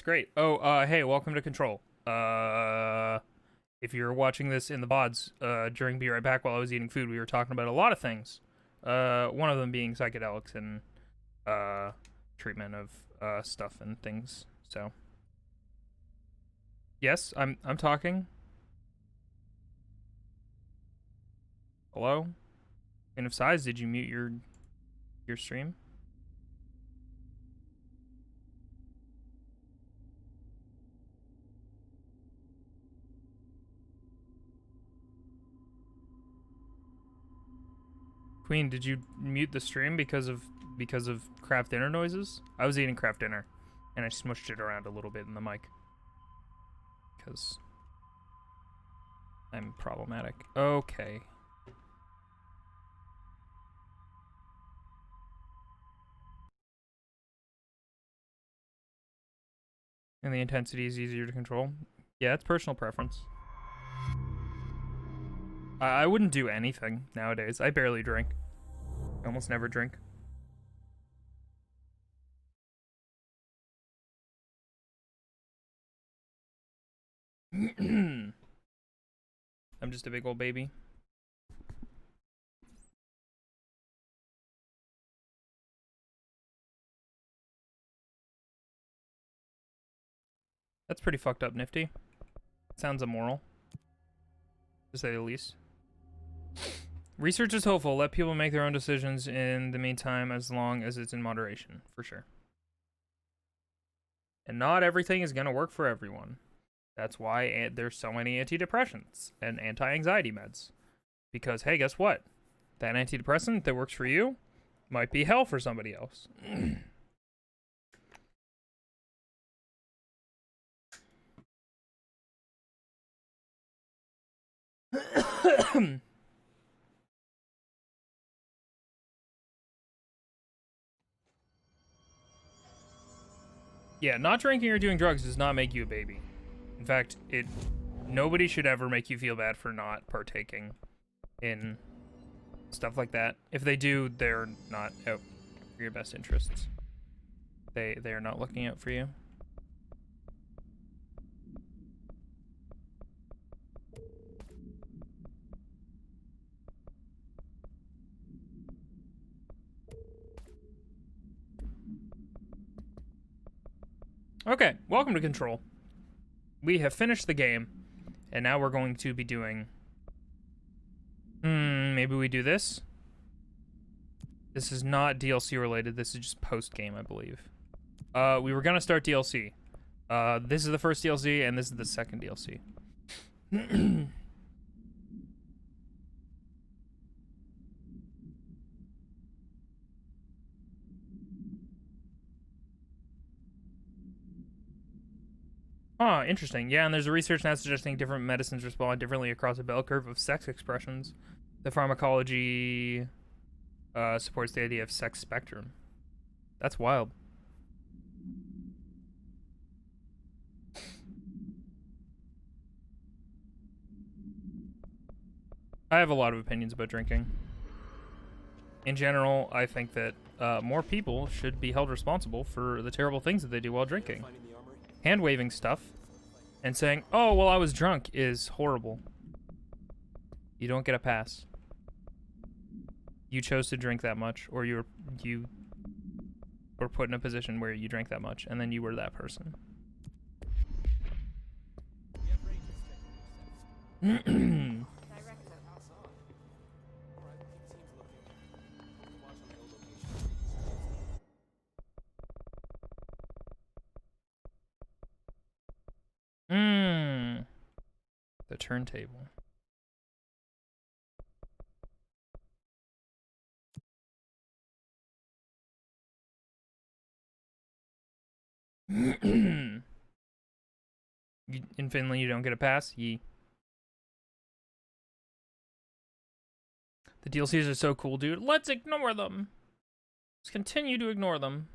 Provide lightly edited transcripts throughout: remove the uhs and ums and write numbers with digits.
It's great. Oh, hey, welcome to Control. If you're watching this in the VODs, during Be Right Back while I was eating food, we were talking about a lot of things. One of them being psychedelics and treatment of stuff and things. So, yes, I'm talking. Hello? And if size, did you mute your stream? Queen, did you mute the stream because of craft dinner noises? I was eating craft dinner, and I smushed it around a little bit in the mic because I'm problematic. Okay. And the intensity is easier to control. Yeah, it's personal preference. I wouldn't do anything nowadays. I barely drink. I almost never drink. I'm just a big old baby. That's pretty fucked up, Nifty. Sounds immoral, to say the least. Research is hopeful. Let people make their own decisions in the meantime, as long as it's in moderation, for sure. And not everything is going to work for everyone. That's why there's so many antidepressants and anti-anxiety meds. Because, hey, guess what? That antidepressant that works for you might be hell for somebody else. Yeah, not drinking or doing drugs does not make you a baby. In fact, nobody should ever make you feel bad for not partaking in stuff like that. If they do, they're not out for your best interests. They are not looking out for you. Okay, welcome to Control. We have finished the game, and now we're going to be doing... maybe we do this? This is not DLC related, this is just post-game, I believe. We were gonna start DLC. This is the first DLC, and this is the second DLC. Huh, interesting. Yeah, and there's a research now suggesting different medicines respond differently across a bell curve of sex expressions. The pharmacology supports the idea of sex spectrum. That's wild. I have a lot of opinions about drinking. In general, I think that more people should be held responsible for the terrible things that they do while drinking. Hand-waving stuff and saying, oh, well, I was drunk is horrible. You don't get a pass. You chose to drink that much, or you were put in a position where you drank that much, and then you were that person. The turntable. In Finland, you don't get a pass? Yee. The DLCs are so cool, dude. Let's ignore them. Let's continue to ignore them.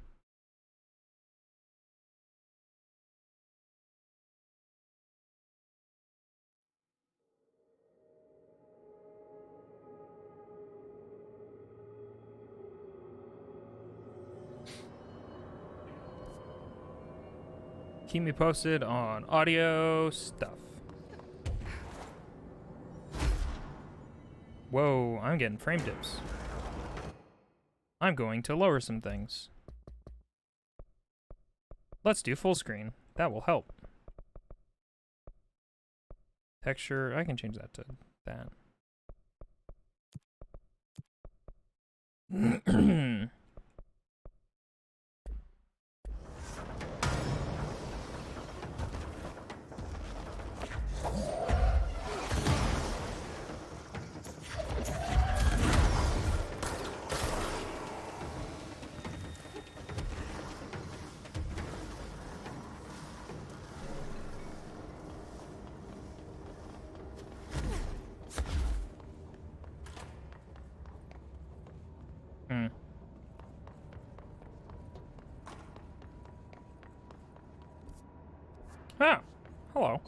keep me posted on audio stuff. Whoa, I'm getting frame dips. I'm going to lower some things. Let's do full screen. That will help. Texture, I can change that to that. Ah, hello.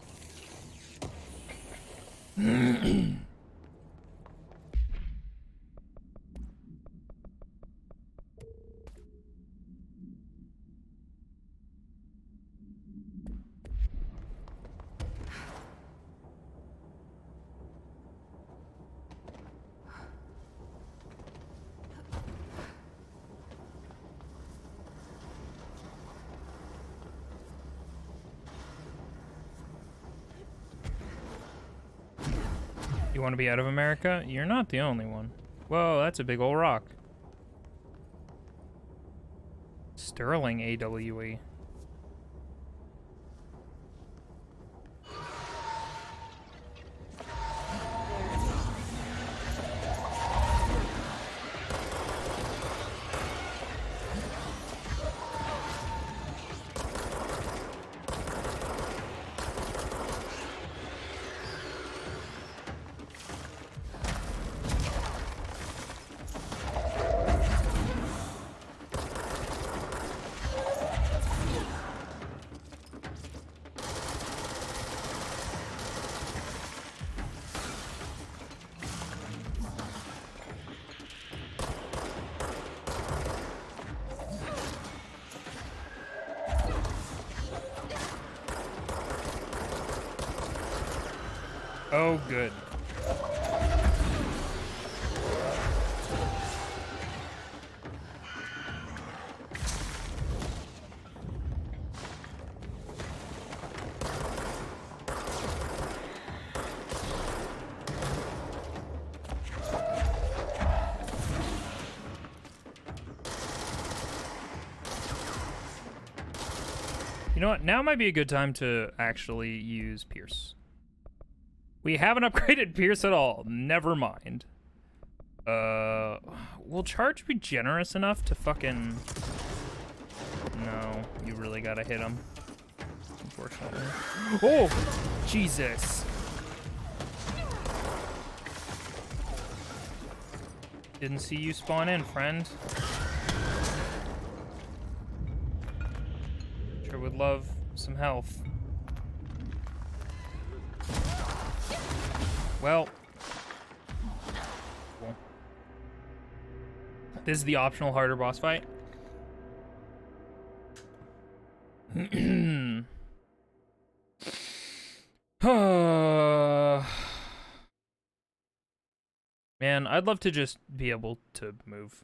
You want to be out of America? You're not the only one. Whoa, that's a big old rock. Sterling AWE. Oh, good. You know what? Now might be a good time to actually use Pierce. We haven't upgraded Pierce at all. Never mind. Will Charge be generous enough to fucking... No, you really gotta hit him. Unfortunately. Oh! Jesus! Didn't see you spawn in, friend. Sure would love some health. Well, cool. This is the optional harder boss fight. Man, I'd love to just be able to move.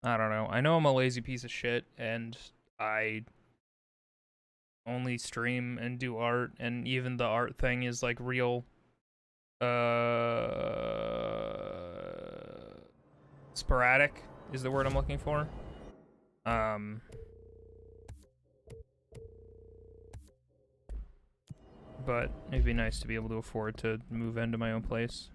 I don't know. I know I'm a lazy piece of shit, and I only stream and do art, and even the art thing is like real sporadic is the word I'm looking for. But it'd be nice to be able to afford to move into my own place.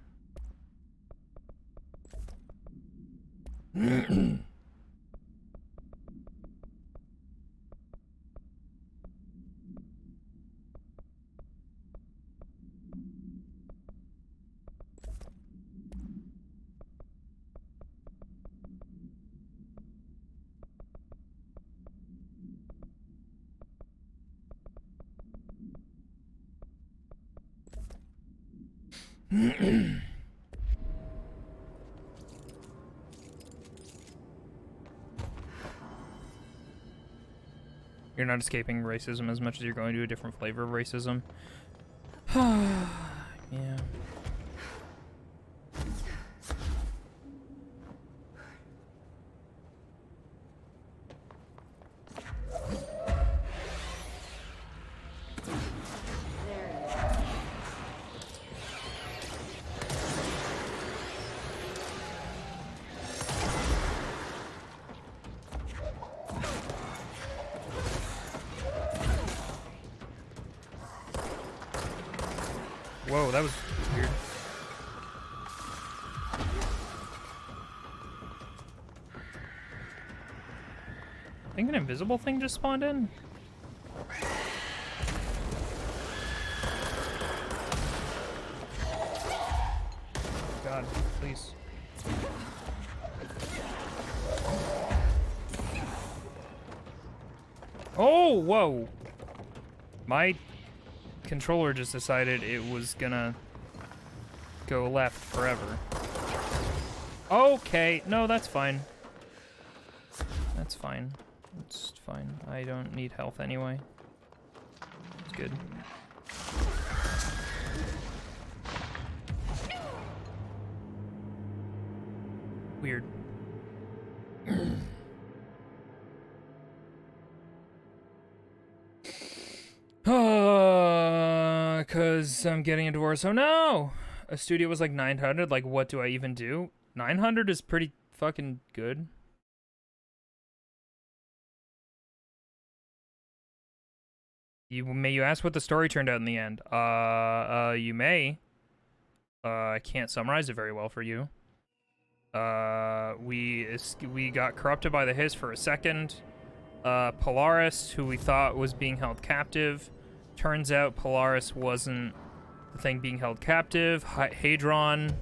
You're You're not escaping racism as much as you're going to a different flavor of racism. Yeah. Whoa, that was weird. I think an invisible thing just spawned in. God, please. Oh, whoa. My controller just decided it was gonna go left forever. Okay, no, that's fine. That's fine. It's fine. I don't need health anyway. It's good. Weird. Cause I'm getting a divorce. Oh no! A studio was like 900. Like, what do I even do? 900 is pretty fucking good. May you ask what the story turned out in the end? You may. I can't summarize it very well for you. We got corrupted by the Hiss for a second. Polaris, who we thought was being held captive. Turns out Polaris wasn't the thing being held captive. Hadron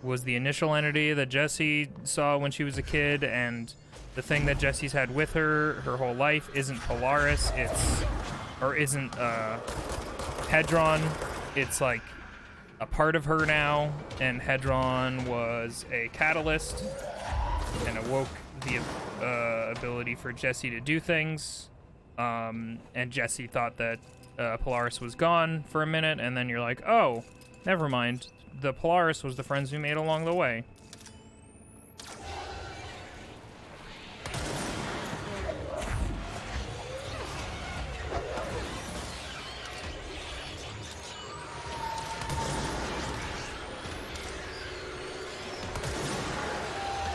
was the initial entity that Jessie saw when she was a kid, and the thing that Jessie's had with her whole life isn't Polaris, isn't Hadron. It's like a part of her now, and Hadron was a catalyst and awoke the ability for Jessie to do things. And Jessie thought that Polaris was gone for a minute, and then you're like, oh, never mind. The Polaris was the friends we made along the way.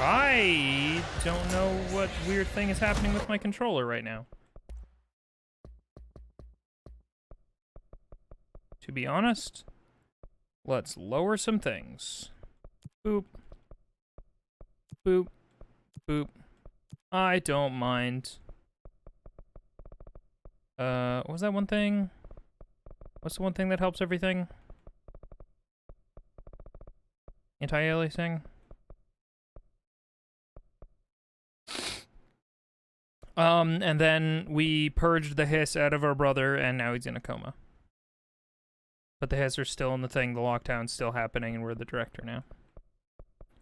I don't know what weird thing is happening with my controller right now. To be honest, let's lower some things. Boop. Boop. Boop. I don't mind. What was that one thing? What's the one thing that helps everything? Anti-aliasing? And then we purged the Hiss out of our brother, and now he's in a coma. But the Hiss are still in the thing, the lockdown's still happening, and we're the director now.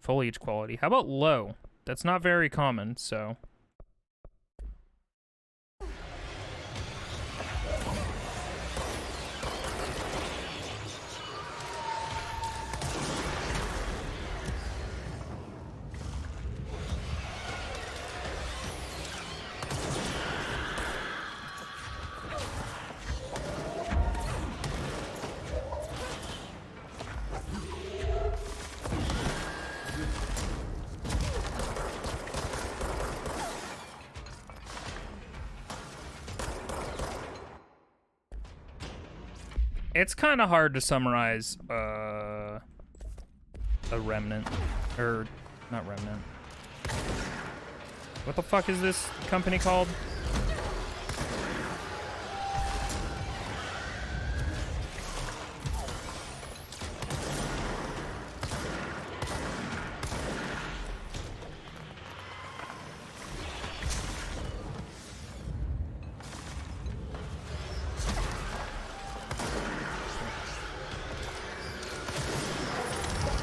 Foliage quality. How about low? That's not very common, so... It's kind of hard to summarize a Remnant, or not Remnant. What the fuck is this company called?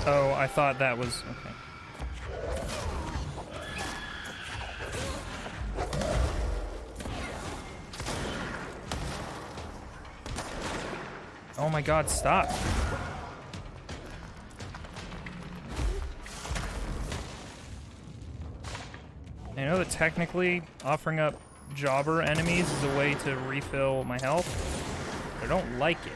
Oh, I thought that was... okay. Oh my god, stop. I know that technically offering up jobber enemies is a way to refill my health, but I don't like it.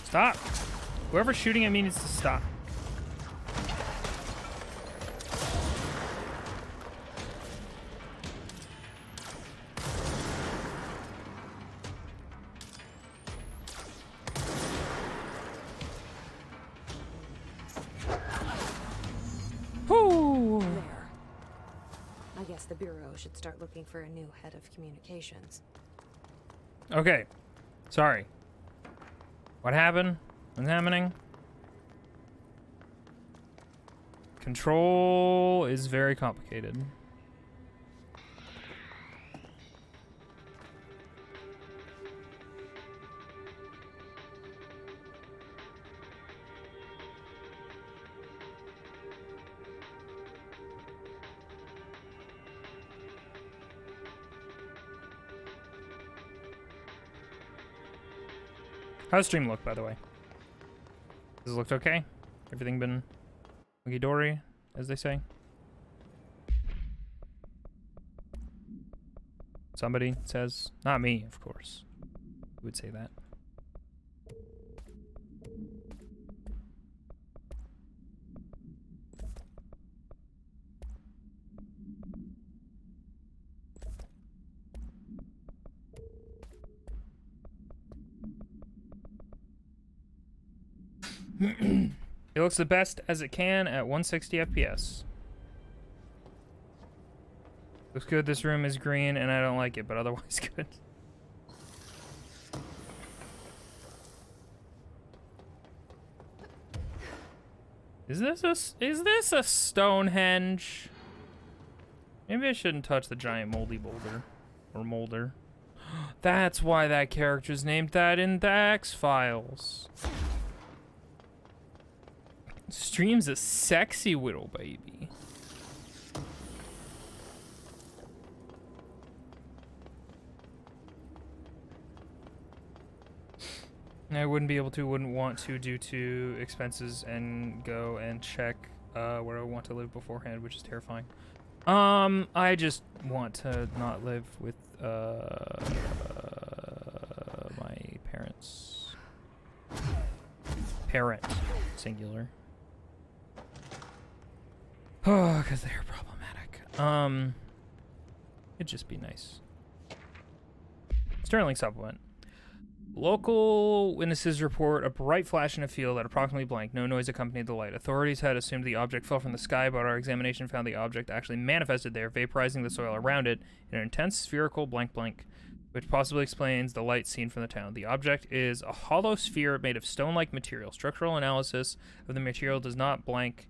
Stop! Whoever's shooting at me needs to stop. Whoo! There. I guess the Bureau should start looking for a new head of communications. Okay. Sorry. What happened? What's happening? Control is very complicated. How's stream look, by the way? Does it look okay? Everything been hunky-dory, as they say? Somebody says. Not me, of course. Who would say that? It looks the best as it can at 160 FPS. Looks good. This room is green and I don't like it, but otherwise good. Is this a Stonehenge? Maybe I shouldn't touch the giant moldy boulder or molder. That's why that character's named that in the X-Files. Stream's a sexy little baby. I wouldn't want to due to expenses and go and check where I want to live beforehand, which is terrifying. I just want to not live with my parents. Parent, singular. Oh, because they're problematic. It'd just be nice. Sterling supplement. Local witnesses report a bright flash in a field at approximately blank. No noise accompanied the light. Authorities had assumed the object fell from the sky, but our examination found the object actually manifested there, vaporizing the soil around it in an intense spherical blank blank, which possibly explains the light seen from the town. The object is a hollow sphere made of stone-like material. Structural analysis of the material does not blank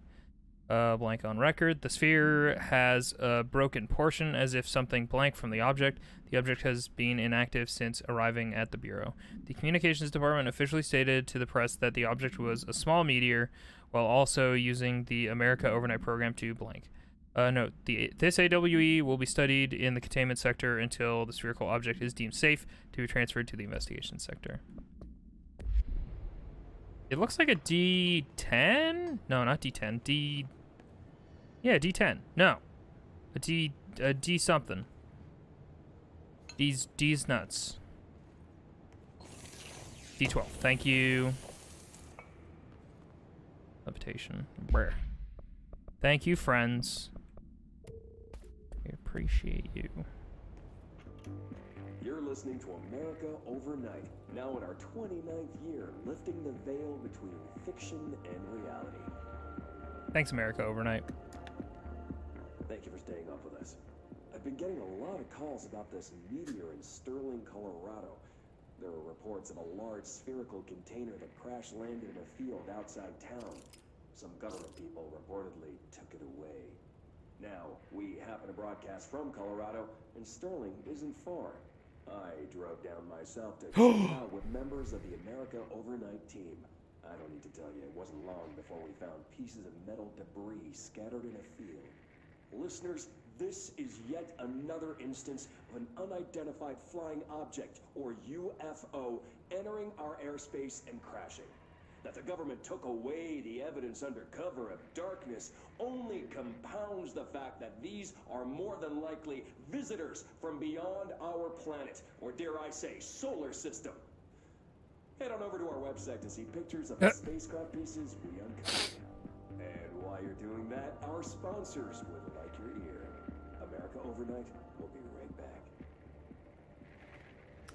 on record. The sphere has a broken portion as if something blank from the object. The object has been inactive since arriving at the Bureau. The Communications Department officially stated to the press that the object was a small meteor while also using the America Overnight Program to blank. Note, this AWE will be studied in the containment sector until the spherical object is deemed safe to be transferred to the investigation sector. It looks like a D10? No, not D10. Yeah, D10. No. A D something. D's nuts. D12. Thank you. Levitation. Brr. Thank you, friends. We appreciate you. You're listening to America Overnight, now in our 29th year, lifting the veil between fiction and reality. Thanks, America Overnight. Thank you for staying up with us. I've been getting a lot of calls about this meteor in Sterling, Colorado. There were reports of a large spherical container that crash landed in a field outside town. Some government people reportedly took it away. Now, we happen to broadcast from Colorado, and Sterling isn't far. I drove down myself to check out with members of the America Overnight team. I don't need to tell you, it wasn't long before we found pieces of metal debris scattered in a field. Listeners, this is yet another instance of an unidentified flying object, or UFO, entering our airspace and crashing. That the government took away the evidence under cover of darkness only compounds the fact that these are more than likely visitors from beyond our planet, or dare I say, solar system. Head on over to our website to see pictures of the spacecraft pieces we uncovered. And while you're doing that, our sponsors would like your ear. America Overnight, we'll be right back.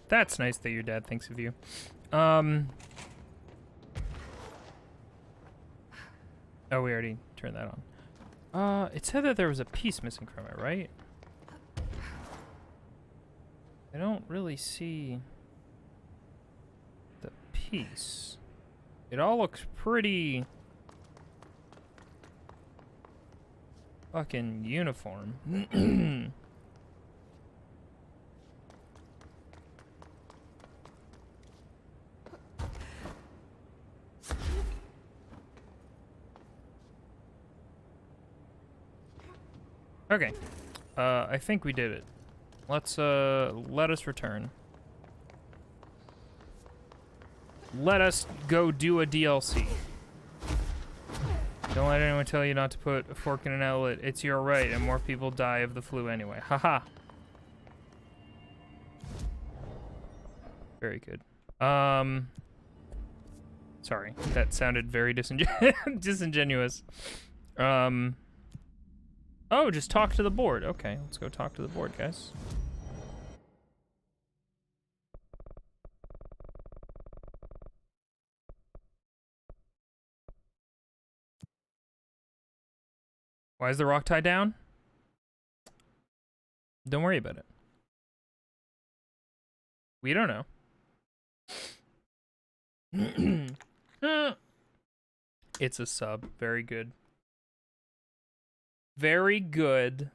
That's nice that your dad thinks of you. Oh, we already turned that on. It said that there was a piece missing from it, right? I don't really see the piece. It all looks pretty fucking uniform. Okay. I think we did it. Let's, let us return. Let us go do a DLC. Don't let anyone tell you not to put a fork in an outlet. It's your right, and more people die of the flu anyway. Haha. Very good. Sorry, that sounded very disingenuous. Oh, just talk to the board. Okay, let's go talk to the board, guys. Why is the rock tied down? Don't worry about it. We don't know. It's a sub. Very good. Very good.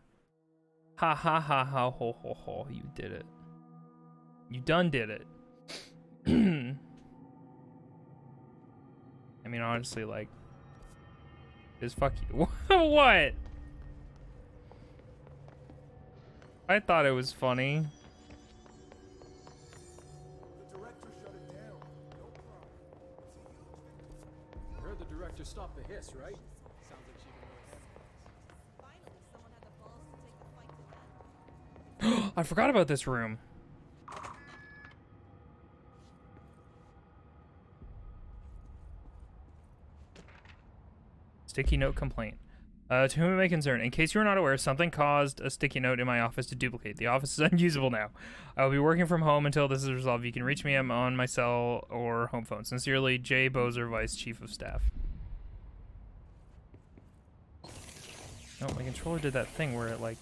Ha ha ha ha ho ho ho. You did it. You done did it. I mean, honestly, like, just fuck you. What? I thought it was funny. The director shut it down. No problem. You heard the director stop the hiss, right? Sounds like she can. Finally, someone had the balls to take the fight to them. I forgot about this room. Sticky note complaint. To whom it may concern, in case you are not aware, something caused a sticky note in my office to duplicate. The office is unusable now. I will be working from home until this is resolved. You can reach me on my cell or home phone. Sincerely, Jay Bozer, Vice Chief of Staff. Oh, my controller did that thing where it, like,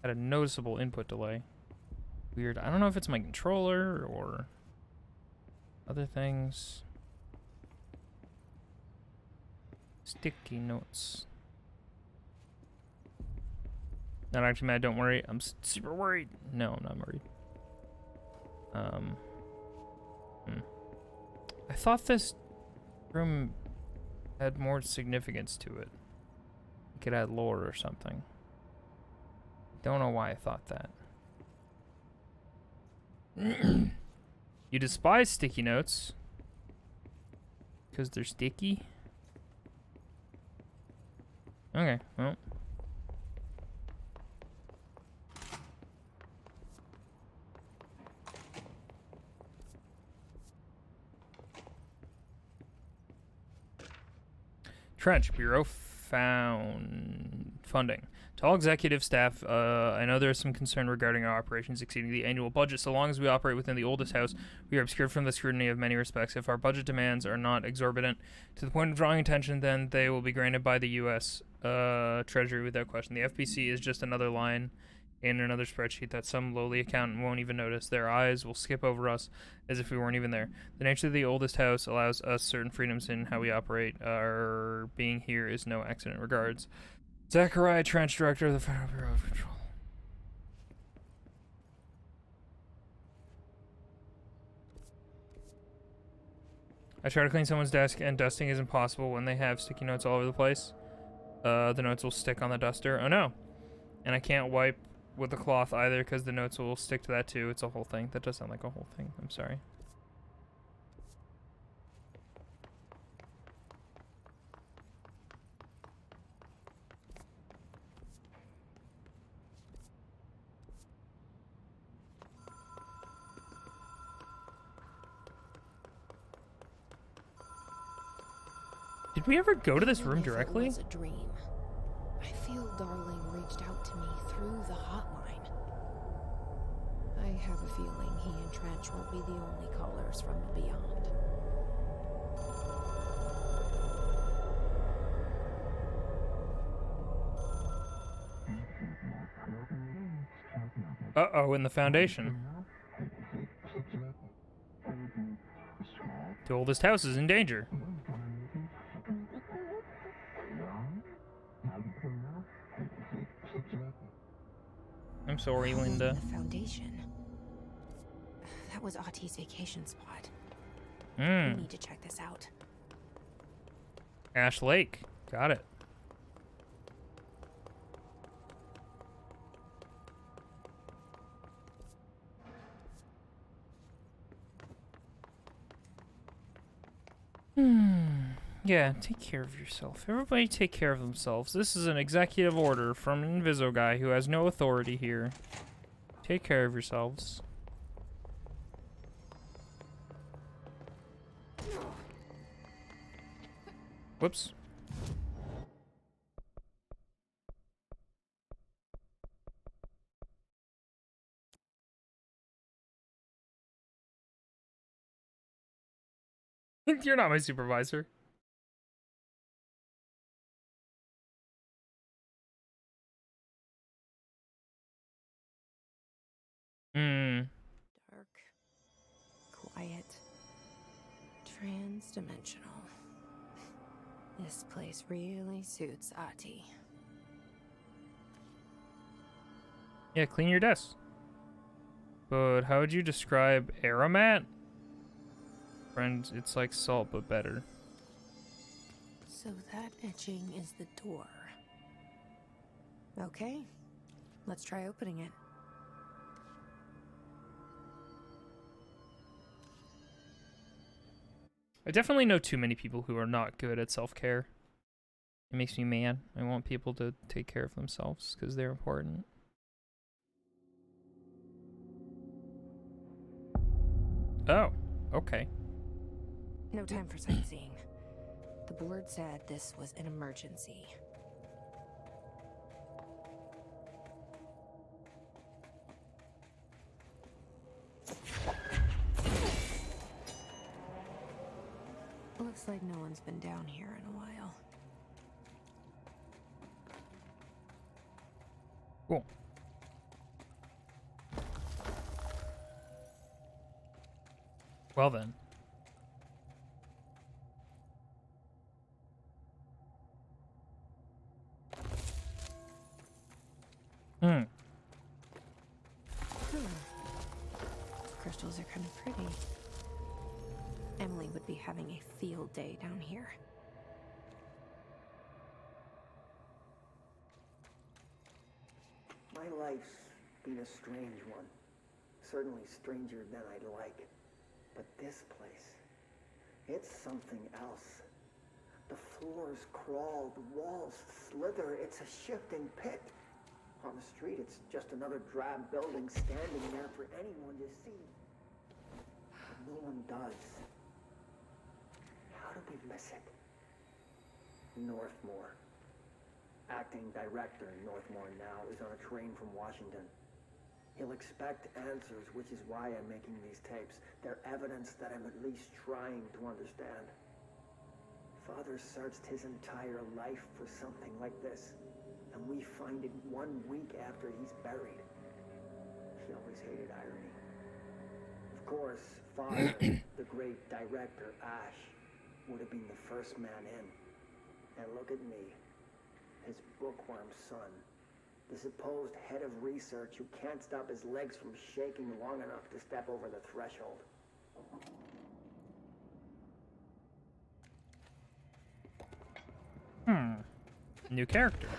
had a noticeable input delay. Weird. I don't know if it's my controller or other things. Sticky notes. Not actually mad, don't worry. I'm super worried. No, I'm not worried. I thought this room had more significance to it. It could add lore or something. Don't know why I thought that. You despise sticky notes because they're sticky? Okay, well. Trench Bureau found funding. To all executive staff, I know there is some concern regarding our operations exceeding the annual budget. So long as we operate within the oldest house, we are obscured from the scrutiny of many respects. If our budget demands are not exorbitant to the point of drawing attention, then they will be granted by the U.S. Treasury without question. The FBC is just another line in another spreadsheet that some lowly accountant won't even notice. Their eyes will skip over us as if we weren't even there. The nature of the oldest house allows us certain freedoms in how we operate. Our being here is no accident. Regards, Zachariah Trench, Director of the Federal Bureau of Control. I try to clean someone's desk, and dusting is impossible when they have sticky notes all over the place. The notes will stick on the duster. Oh no! And I can't wipe with the cloth either because the notes will stick to that too. It's a whole thing. That does sound like a whole thing. I'm sorry. Did we ever go to this room directly? It was a dream. I feel Darling reached out to me through the hotline. I have a feeling he and Trench won't be the only callers from the beyond. Uh-oh, in the Foundation. The oldest house is in danger. I'm sorry, Linda. The Foundation. That was Auti's vacation spot. We Hmm. need to check this out. Ash Lake. Got it. Yeah, take care of yourself. Everybody take care of themselves. This is an executive order from an Inviso guy who has no authority here. Take care of yourselves. Whoops. You're not my supervisor. Dark, quiet, trans-dimensional. This place really suits Ahti. Yeah, clean your desk. But how would you describe Aromat? Friend, it's like salt, but better. So that etching is the door. Okay, let's try opening it. I definitely know too many people who are not good at self-care. It makes me mad. I want people to take care of themselves because they're important. Oh, okay. No time for sightseeing. The board said this was an emergency. Looks like no one's been down here in a while. Cool. Well then. Crystals are kind of pretty. Emily would be having a field day down here. My life's been a strange one. Certainly stranger than I'd like. But this place, it's something else. The floors crawl, the walls slither. It's a shifting pit. On the street, it's just another drab building standing there for anyone to see. But no one does. How do we miss it? Northmore. Acting director Northmore now is on a train from Washington. He'll expect answers, which is why I'm making these tapes. They're evidence that I'm at least trying to understand. Father searched his entire life for something like this. and we find it 1 week after he's buried. He always hated irony. Of course, Father, the great director, Ash, would have been the first man in. And look at me, his bookworm son, the supposed head of research who can't stop his legs from shaking long enough to step over the threshold. New character.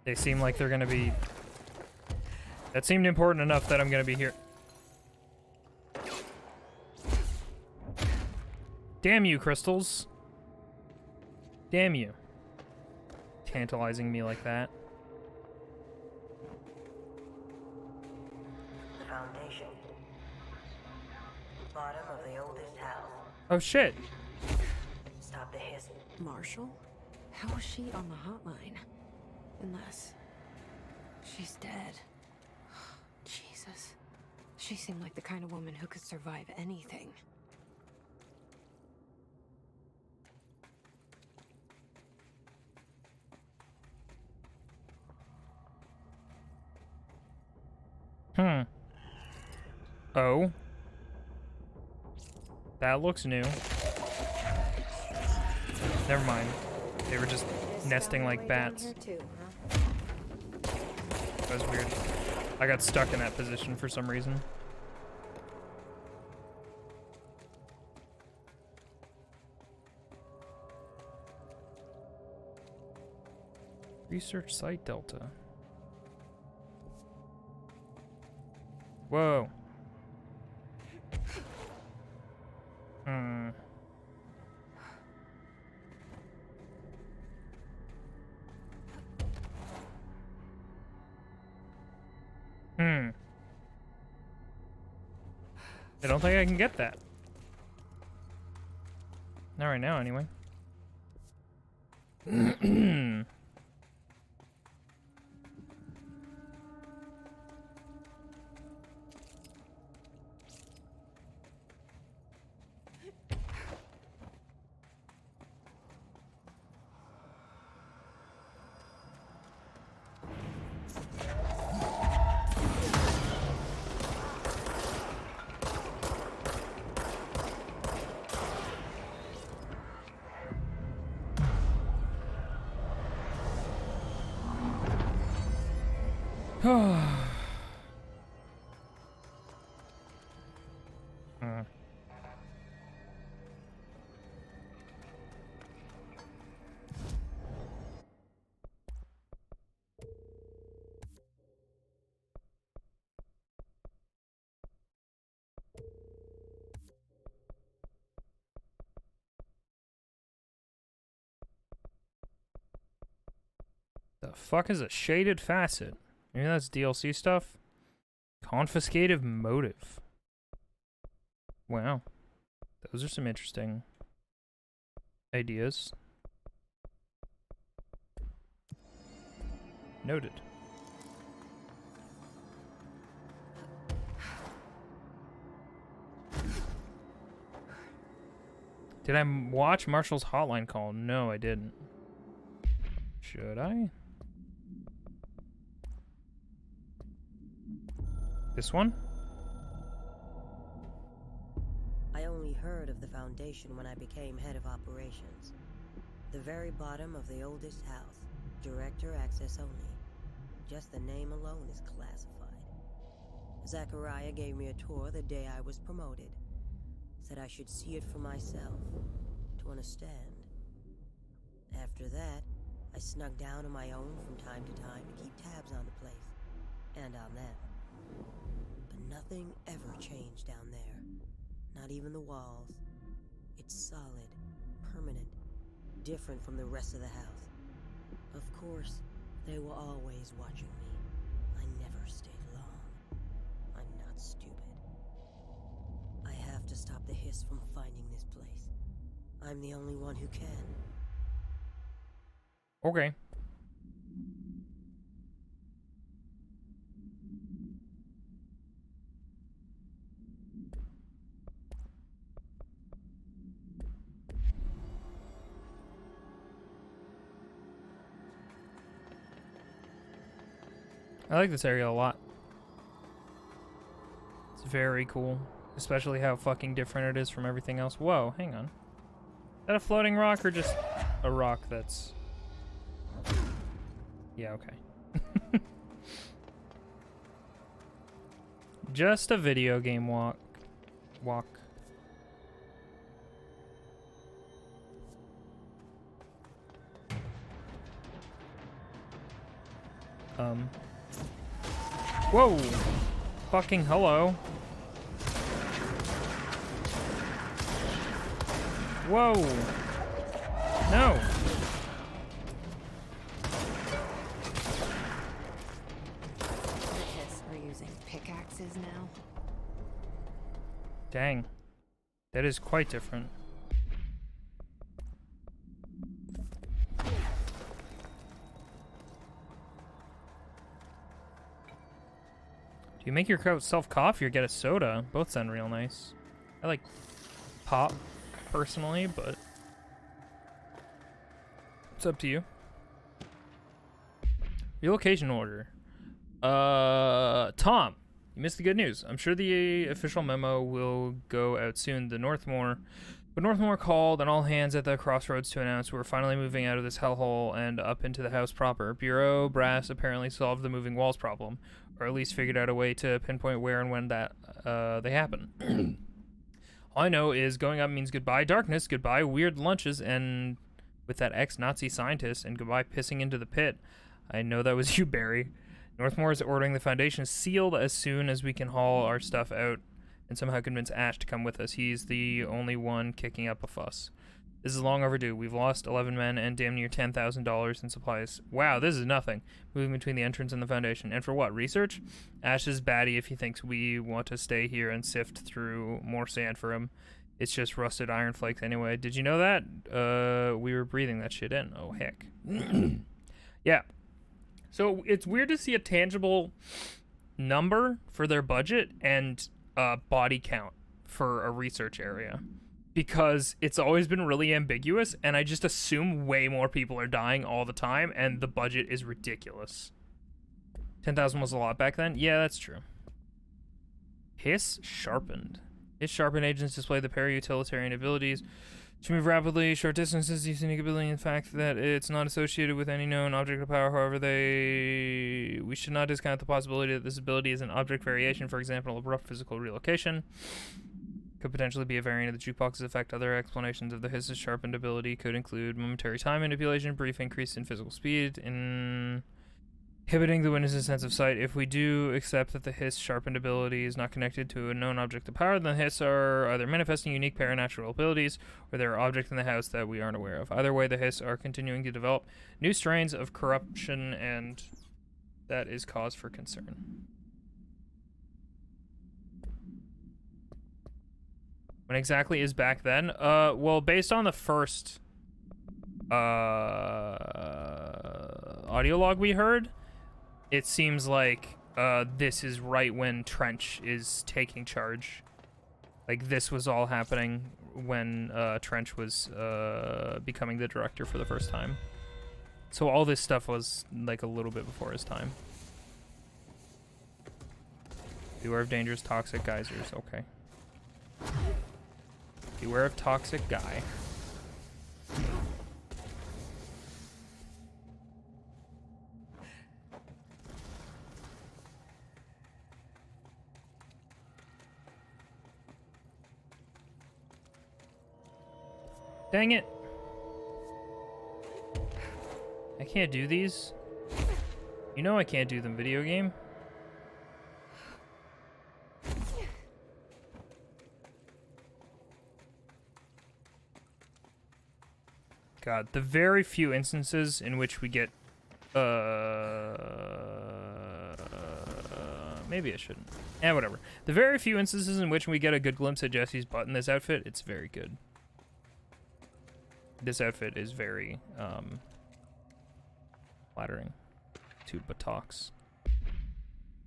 They seem like they're gonna be... That seemed important enough that I'm gonna be here. Damn you, crystals. Damn you. Tantalizing me like that. The foundation. Bottom of the oldest house. Oh shit. Stop the hiss. Marshall? How is she on the hotline? Unless she's dead. Jesus. She seemed like the kind of woman who could survive anything. Oh. That looks new. Never mind. They were just nesting like bats. That was weird. I got stuck in that position for some reason. Research site Delta. Whoa. I don't think I can get that. Not right now, anyway. The fuck is a shaded facet? Maybe that's DLC stuff? Confiscative motive. Wow. Those are some interesting ideas. Noted. Did I watch Marshall's hotline call? No, I didn't. Should I? This one? I only heard of the Foundation when I became head of operations. The very bottom of the oldest house. Director access only. Just the name alone is classified. Zachariah gave me a tour the day I was promoted. Said I should see it for myself, to understand. After that, I snuck down on my own from time to time to keep tabs on the place. And on them. Nothing ever changed down there. Not even the walls. It's solid, permanent, different from the rest of the house. Of course, they were always watching me. I never stayed long. I'm not stupid. I have to stop the hiss from finding this place. I'm the only one who can. Okay. I like this area a lot. It's very cool. Especially how fucking different it is from everything else. Whoa, hang on. Is that a floating rock or just a rock that's... Yeah, okay. Just a video game walk. Whoa! Fucking hello. Whoa! No! The Hiss are using pickaxes now. Dang. That is quite different. Do you make yourself coffee or get a soda? Both sound real nice. I like pop, personally, but it's up to you. Relocation order. Tom, you missed the good news. I'm sure the official memo will go out soon. But Northmore called on all hands at the crossroads to announce we're finally moving out of this hellhole and up into the house proper. Bureau brass apparently solved the moving walls problem, or at least figured out a way to pinpoint where and when that they happen. All I know is going up means goodbye darkness, goodbye weird lunches, and with that ex-Nazi scientist, and goodbye pissing into the pit. I know that was you, Barry. Northmore is ordering the Foundation sealed as soon as we can haul our stuff out and somehow convince Ash to come with us. He's the only one kicking up a fuss. This is long overdue. We've lost 11 men and damn near $10,000 in supplies. Wow, this is nothing. Moving between the entrance and the Foundation. And for what? Research? Ash is batty if he thinks we want to stay here and sift through more sand for him. It's just rusted iron flakes anyway. Did you know that? We were breathing that shit in. Oh, heck. Yeah. So it's weird to see a tangible number for their budget and body count for a research area, because it's always been really ambiguous, and I just assume way more people are dying all the time, and the budget is ridiculous. 10,000 was a lot back then? Yeah, that's true. Hiss sharpened. Hiss sharpened agents display the para-utilitarian abilities to move rapidly, short distances, the unique ability in the fact that it's not associated with any known object of power. However, we should not discount the possibility that this ability is an object variation, for example, abrupt physical relocation. Could potentially be a variant of the jukebox's effect. Other explanations of the Hiss's sharpened ability could include momentary time manipulation, brief increase in physical speed, inhibiting the witness's sense of sight. If we do accept that the Hiss sharpened ability is not connected to a known object of power, then the Hiss are either manifesting unique paranatural abilities, or there are objects in the house that we aren't aware of. Either way, the Hiss are continuing to develop new strains of corruption, and that is cause for concern. When exactly is back then? Well, based on the first audio log we heard, it seems like this is right when Trench is taking charge. Like, this was all happening when Trench was becoming the director for the first time. So all this stuff was, like, a little bit before his time. Beware of dangerous toxic geysers. Okay. Beware of toxic guy. Dang it. I can't do these. You know I can't do them, video game. God, the very few instances in which we get, maybe I shouldn't. Whatever. The very few instances in which we get a good glimpse of Jesse's butt in this outfit, it's very good. This outfit is very, flattering to buttocks.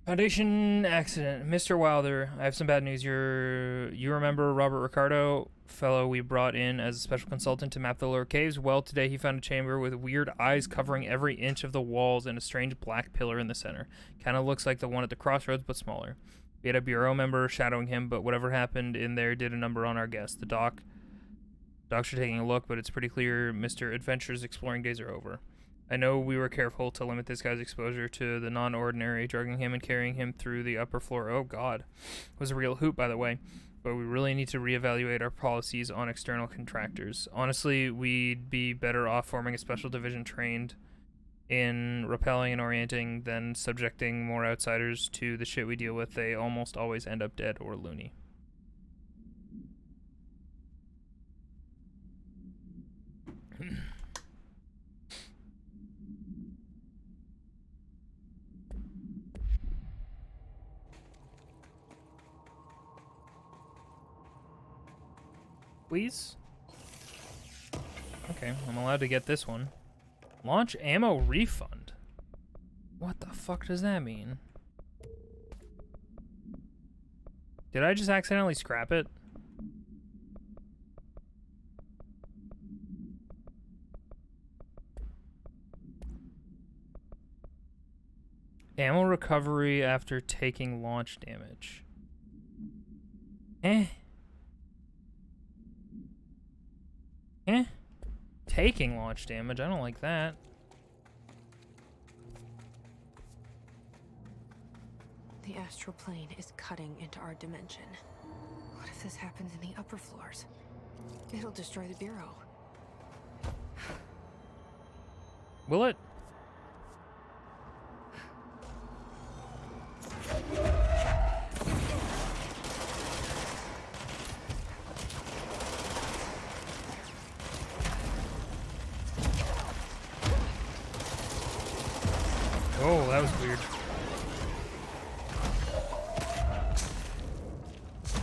Foundation accident. Mr. Wilder, I have some bad news. You remember Robert Ricardo, fellow we brought in as a special consultant to map the lower caves? Well, today he found a chamber with weird eyes covering every inch of the walls and a strange black pillar in the center. Kind of looks like the one at the crossroads, but smaller. We had a bureau member shadowing him, but whatever happened in there did a number on our guest. The docs are taking a look, but it's pretty clear Mr. Adventure's exploring days are over. I know we were careful to limit this guy's exposure to the non-ordinary, drugging him and carrying him through the upper floor. Oh, God. It was a real hoot, by the way. But we really need to reevaluate our policies on external contractors. Honestly, we'd be better off forming a special division trained in repelling and orienting than subjecting more outsiders to the shit we deal with. They almost always end up dead or loony. Please? Okay, I'm allowed to get this one. Launch ammo refund. What the fuck does that mean? Did I just accidentally scrap it? Ammo recovery after taking launch damage. Taking launch damage, I don't like that. The astral plane is cutting into our dimension. What if this happens in the upper floors? It'll destroy the bureau. Will it? Oh, that was weird.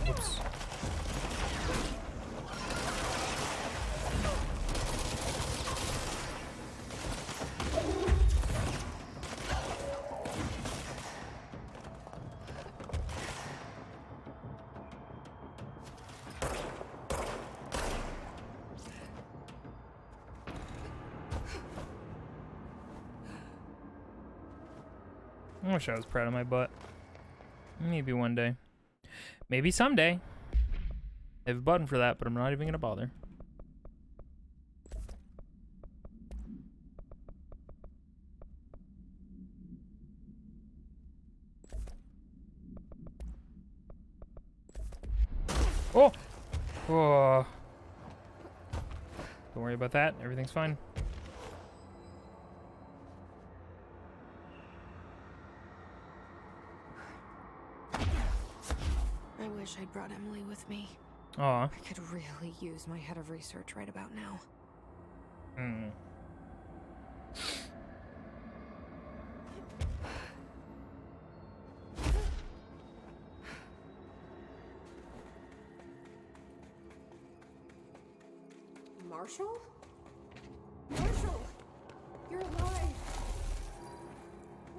Whoops. I wish I was proud of my butt. Maybe one day. Maybe someday. I have a button for that, but I'm not even gonna bother. Oh! Oh. Don't worry about that. Everything's fine. I wish I'd brought Emily with me. Aw. I could really use my head of research right about now. Hmm. Marshall? Marshall! You're alive!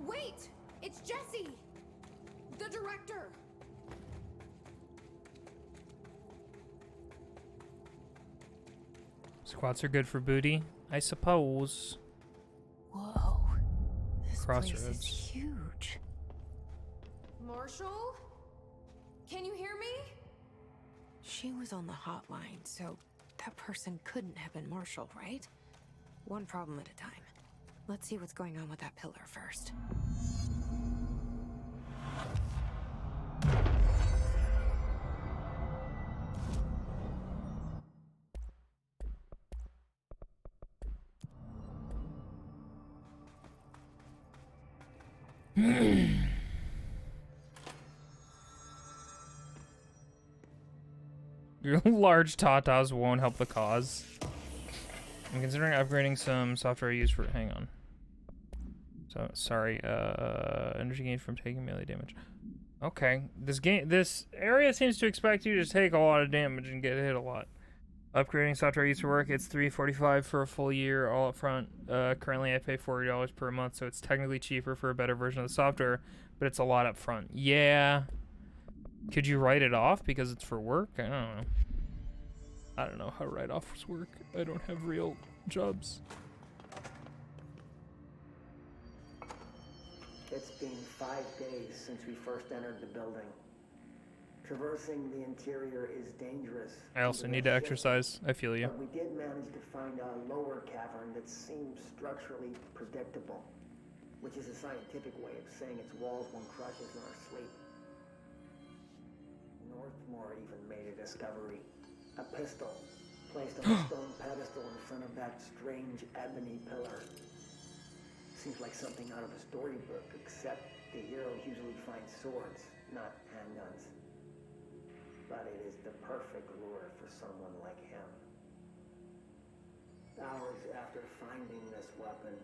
Wait! It's Jesse! The director! Squats are good for booty, I suppose. Whoa. This place is Crossroads. huge. Marshall? Can you hear me? She was on the hotline, so that person couldn't have been Marshall, right? One problem at a time. Let's see what's going on with that pillar first. Your large tatas won't help the cause. I'm considering upgrading some software I use for. Hang on. So sorry. Energy gained from taking melee damage. Okay. This area seems to expect you to take a lot of damage and get hit a lot. Upgrading software used to work. It's $345 for a full year, all up front. Currently, I pay $40 per month, so it's technically cheaper for a better version of the software, but it's a lot up front. Yeah. Could you write it off because it's for work? I don't know. I don't know how write-offs work. I don't have real jobs. It's been 5 days since we first entered the building. Traversing the interior is dangerous. I also need to exercise. I feel you. But we did manage to find a lower cavern that seems structurally predictable, which is a scientific way of saying its walls won't crush us in our sleep. Northmore even made a discovery. A pistol placed on a stone pedestal in front of that strange ebony pillar. Seems like something out of a storybook, except the heroes usually find swords, not handguns. But it is the perfect lure for someone like him. Hours after finding this weapon,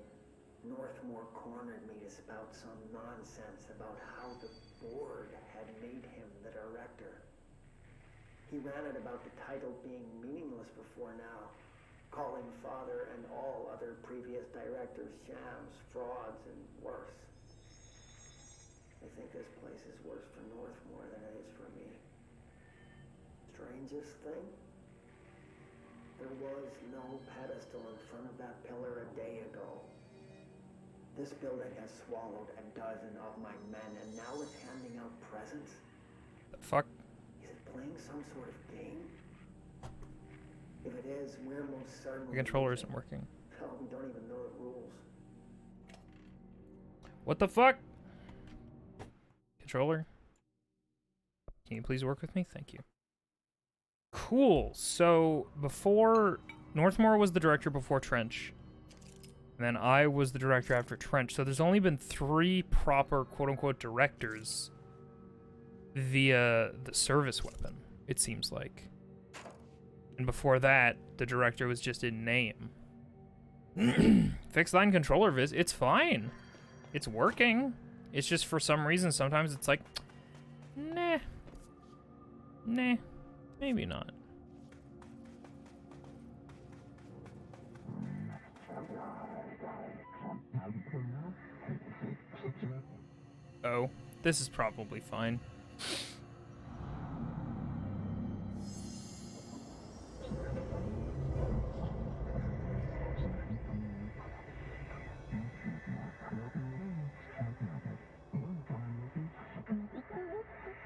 Northmore cornered me to spout some nonsense about how the board had made him the director. He ranted about the title being meaningless before now, calling Father and all other previous directors shams, frauds, and worse. I think this place is worse for Northmore than it is for me. Strangest thing? There was no pedestal in front of that pillar a day ago. This building has swallowed a dozen of my men, and now it's handing out presents? The fuck? Is it playing some sort of game? If it is, we're most certainly... The controller isn't working. Hell, we don't even know the rules. What the fuck? Controller? Can you please work with me? Thank you. Cool. So, before... Northmore was the director before Trench. And then I was the director after Trench. So there's only been 3 proper quote-unquote directors via the service weapon, it seems like. And before that, the director was just in name. Fixed line controller viz. It's fine. It's working. It's just for some reason, sometimes it's like, nah. Nah. Maybe not. Oh, this is probably fine.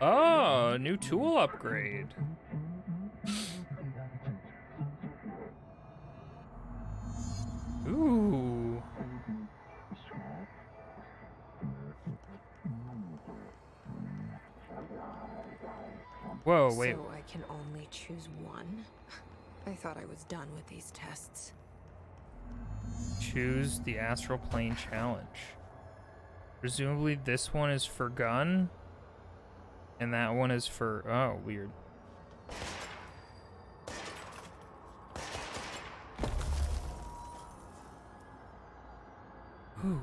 Oh, new tool upgrade. Ooh. Whoa, wait. So I can only choose one? I thought I was done with these tests. Choose the Astral Plane Challenge. Presumably this one is for gun, and that one is for... Oh, weird. Ooh.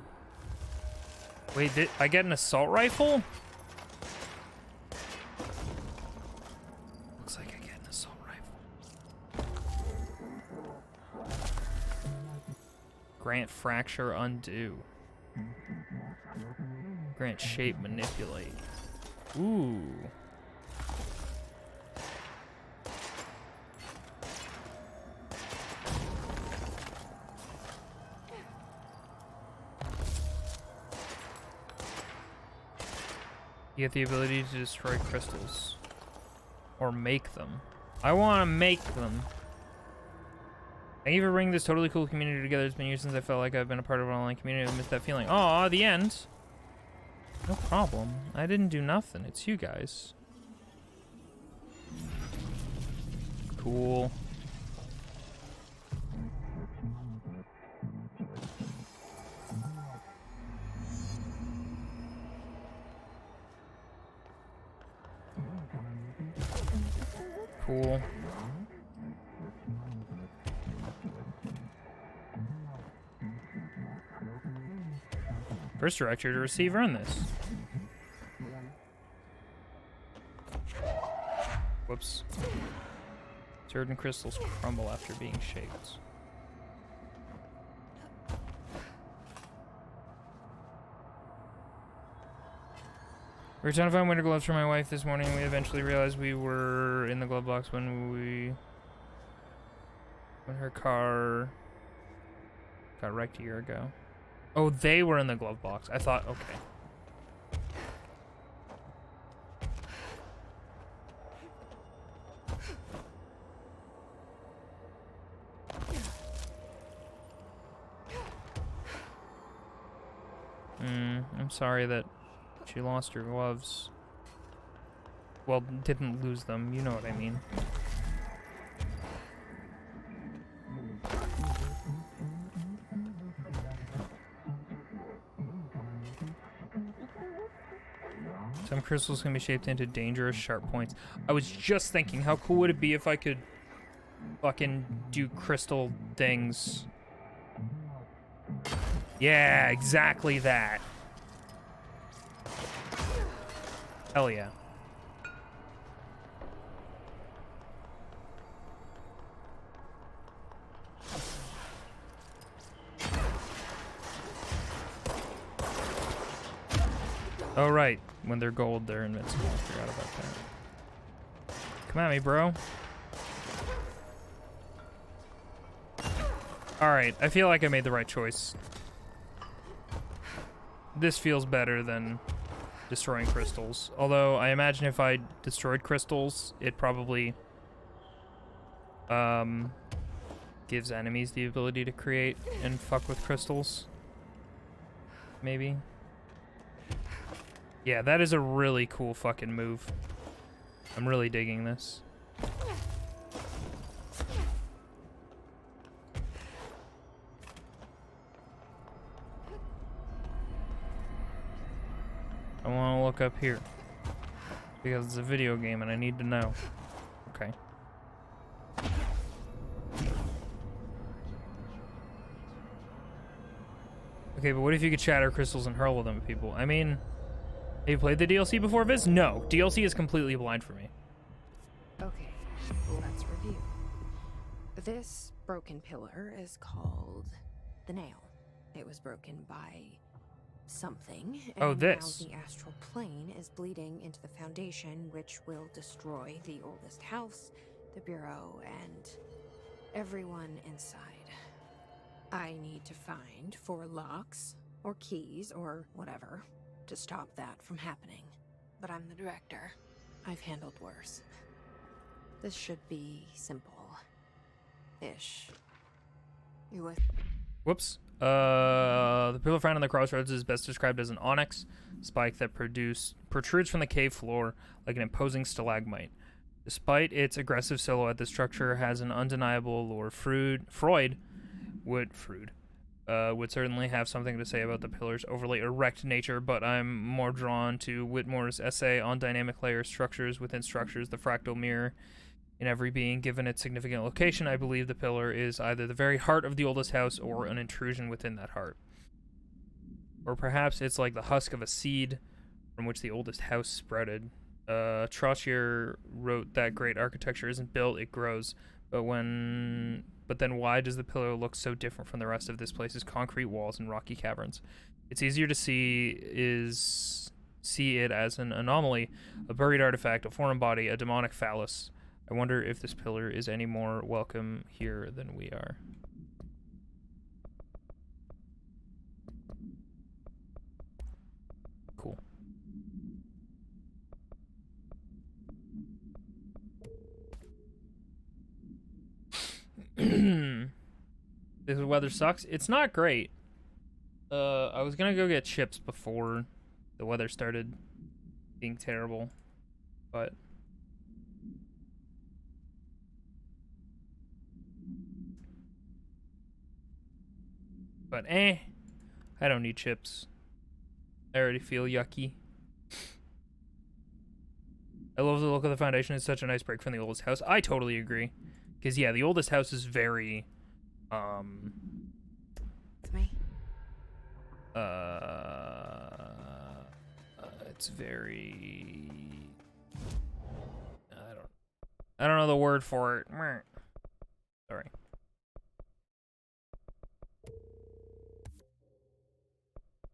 Wait, did I get an assault rifle? Looks like I get an assault rifle. Grant Fracture Undo. Grant Shape Manipulate. Ooh. You get the ability to destroy crystals. Or make them. I want to make them. Thank you for bringing this totally cool community together. It's been years since I felt like I've been a part of an online community. I missed that feeling. Aw, the end. No problem. I didn't do nothing. It's you guys. Cool. Cool. First director to receive earn this. Whoops. This Certain crystals crumble after being shaped. We were trying to find winter gloves for my wife this morning. We eventually realized we were in the glove box when her car got wrecked a year ago. Oh, they were in the glove box. I thought, okay. I'm sorry that she lost her gloves. Well, didn't lose them, you know what I mean. Some crystals can be shaped into dangerous sharp points. I was just thinking, how cool would it be if I could fucking do crystal things? Yeah, exactly that. Hell yeah. Oh, right. When they're gold, they're invincible. I forgot about that. Come at me, bro. Alright, I feel like I made the right choice. This feels better than destroying crystals. Although, I imagine if I destroyed crystals, it probably gives enemies the ability to create and fuck with crystals. Maybe. Yeah, that is a really cool fucking move. I'm really digging this. I want to look up here. Because it's a video game and I need to know. Okay. Okay, but what if you could shatter crystals and hurl them at people? I mean, have you played the DLC before, Viz? No. DLC is completely blind for me. Okay, let's review. This broken pillar is called the Nail. It was broken by something. Oh, and this. Now the astral plane is bleeding into the foundation, which will destroy the oldest house, the bureau, and everyone inside. I need to find 4 locks, or keys, or whatever, to stop that from happening. But I'm the director. I've handled worse. This should be simple-ish. You with? Whoops. The pillar found on the crossroads is best described as an onyx spike that protrudes from the cave floor like an imposing stalagmite. Despite its aggressive silhouette, the structure has an undeniable allure. Freud would certainly have something to say about the pillar's overly erect nature, but I'm more drawn to Whitmore's essay on dynamic layer structures within structures, the fractal mirror in every being. Given its significant location, I believe the pillar is either the very heart of the oldest house or an intrusion within that heart. Or perhaps it's like the husk of a seed from which the oldest house sprouted. Trottier wrote that great architecture isn't built, it grows. But then why does the pillar look so different from the rest of this place's concrete walls and rocky caverns? It's easier to see it as an anomaly, a buried artifact, a foreign body, a demonic phallus. I wonder if this pillar is any more welcome here than we are. Cool. This weather sucks. It's not great. I was gonna go get chips before the weather started being terrible, but I don't need chips. I already feel yucky. I love the look of the foundation. It's such a nice break from the oldest house. I totally agree. Because, yeah, the oldest house is very, It's me. it's very, I don't, I don't know the word for it. Meh. Sorry.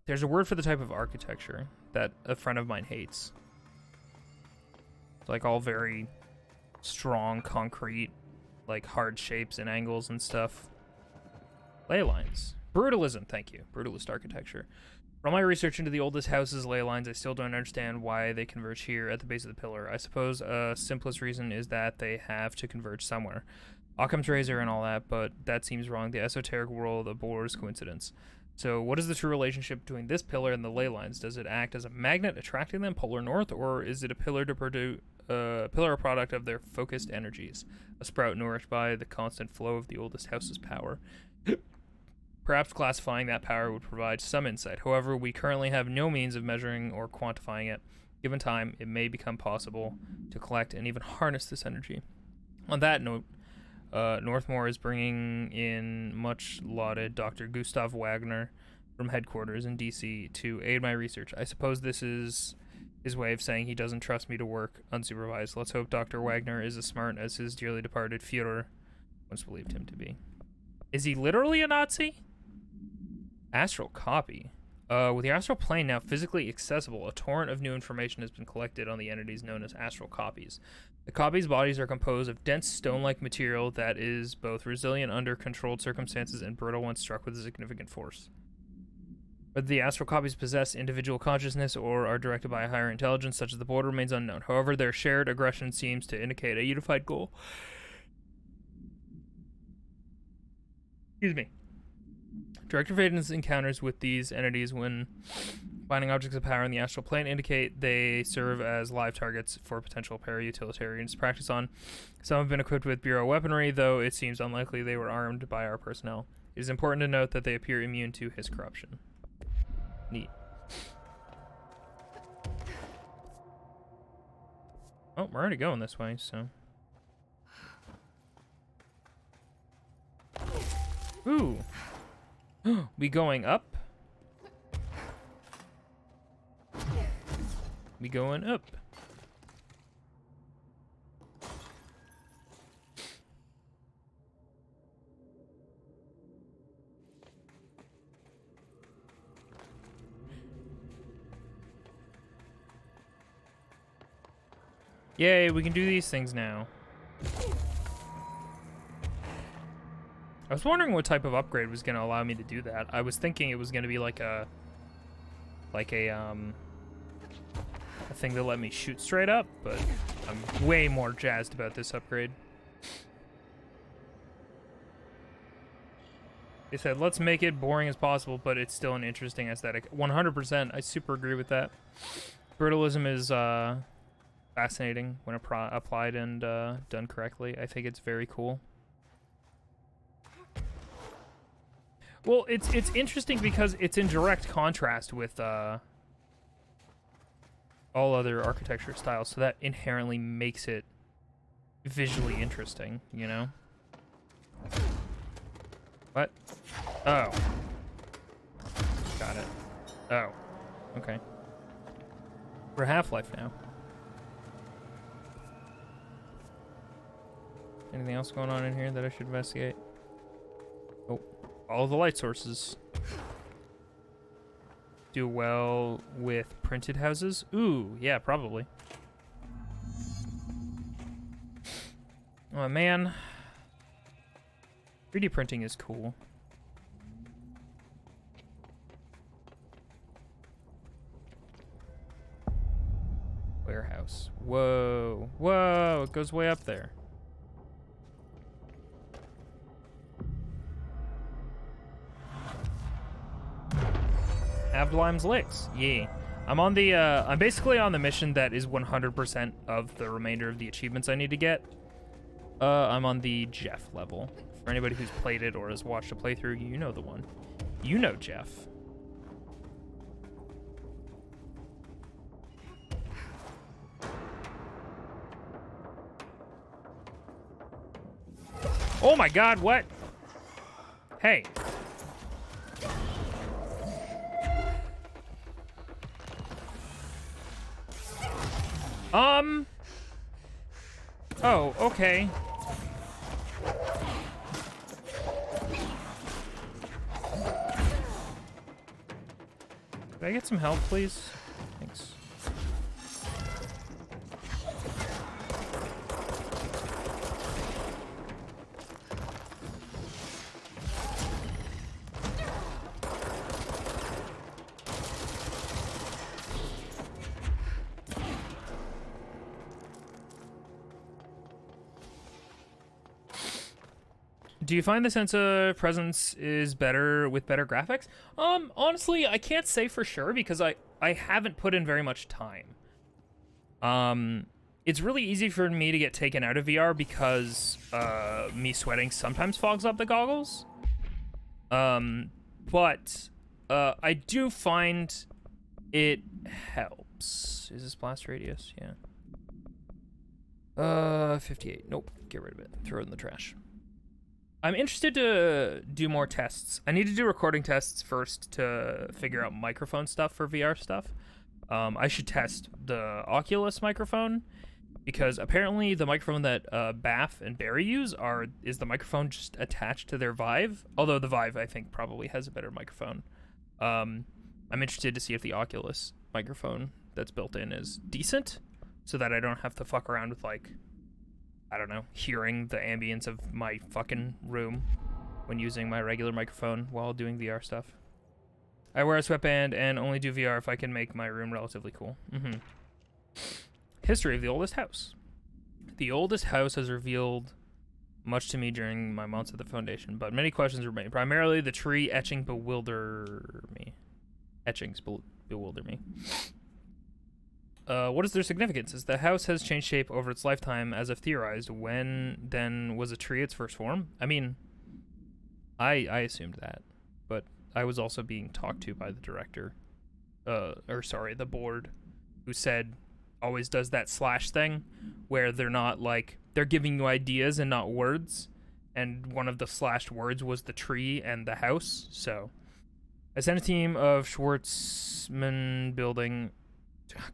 There's a word for the type of architecture that a friend of mine hates. It's like all very strong, concrete, like hard shapes and angles and stuff. Ley lines. Brutalism, thank you. Brutalist architecture. From my research into the oldest houses' ley lines, I still don't understand why they converge here at the base of the pillar. I suppose a simplest reason is that they have to converge somewhere. Occam's razor and all that, but that seems wrong. The esoteric world abhors coincidence. So what is the true relationship between this pillar and the ley lines? Does it act as a magnet attracting them polar north, or is it a pillar to produce a product of their focused energies, a sprout nourished by the constant flow of the oldest house's power? Perhaps classifying that power would provide some insight. However, we currently have no means of measuring or quantifying it. Given time, it may become possible to collect and even harness this energy. On that note, Northmore is bringing in much lauded Dr. Gustav Wagner from headquarters in DC to aid my research. I suppose this is his way of saying he doesn't trust me to work unsupervised. Let's hope Dr. Wagner is as smart as his dearly departed Führer once believed him to be. Is he literally a Nazi? Astral copy. With the astral plane now physically accessible, a torrent of new information has been collected on the entities known as astral copies. The copies' bodies are composed of dense stone-like material that is both resilient under controlled circumstances and brittle when struck with a significant force. Whether the astral copies possess individual consciousness or are directed by a higher intelligence, such as the board, remains unknown. However, their shared aggression seems to indicate a unified goal. Excuse me. Director Vaden's encounters with these entities when finding objects of power in the astral plane indicate they serve as live targets for potential para-utilitarians to practice on. Some have been equipped with Bureau weaponry, though it seems unlikely they were armed by our personnel. It is important to note that they appear immune to his corruption. Neat. Oh, we're already going this way, so... Ooh! We going up? We going up? Yay, we can do these things now. I was wondering what type of upgrade was going to allow me to do that. I was thinking it was going to be like a thing that let me shoot straight up, but I'm way more jazzed about this upgrade. They said, let's make it boring as possible, but it's still an interesting aesthetic. 100%, I super agree with that. Brutalism is fascinating when applied and done correctly. I think it's very cool. Well, it's interesting because it's in direct contrast with all other architecture styles, so that inherently makes it visually interesting, you know? What? Oh. Got it. Oh. Okay. We're Half-Life now. Anything else going on in here that I should investigate? Oh. All the light sources do well with printed houses. Ooh, yeah, probably. Oh man, 3D printing is cool. Warehouse. Whoa, whoa! It goes way up there. Avdlime's Licks. Yeah. I'm basically on the mission that is 100% of the remainder of the achievements I need to get. I'm on the Jeff level. For anybody who's played it or has watched a playthrough, you know the one. You know Jeff. Oh my god, what? Hey. Oh, okay. Could I get some help, please? Thanks. Do you find the sense of presence is better with better graphics? Honestly, I can't say for sure because I haven't put in very much time. It's really easy for me to get taken out of VR because me sweating sometimes fogs up the goggles. But I do find it helps. Is this blast radius? Yeah. 58. Nope. Get rid of it. Throw it in the trash. I'm interested to do more tests. I need to do recording tests first to figure out microphone stuff for VR stuff. I should test the Oculus microphone because apparently the microphone that Baff and Barry use is the microphone just attached to their Vive. Although the Vive, I think, probably has a better microphone. I'm interested to see if the Oculus microphone that's built in is decent so that I don't have to fuck around with, like, I don't know, hearing the ambience of my fucking room when using my regular microphone while doing VR stuff. I wear a sweatband and only do VR if I can make my room relatively cool. History of the oldest house. The oldest house has revealed much to me during my months at the Foundation, but many questions remain. Primarily, the tree etchings bewilder me. What is their significance? As the house has changed shape over its lifetime, as I've theorized, when then was a tree its first form? I mean, I assumed that, but I was also being talked to by the director, the board, who said always does that slash thing, where they're not like, they're giving you ideas and not words, and one of the slashed words was the tree and the house, so. I sent a team of Schwartzman building...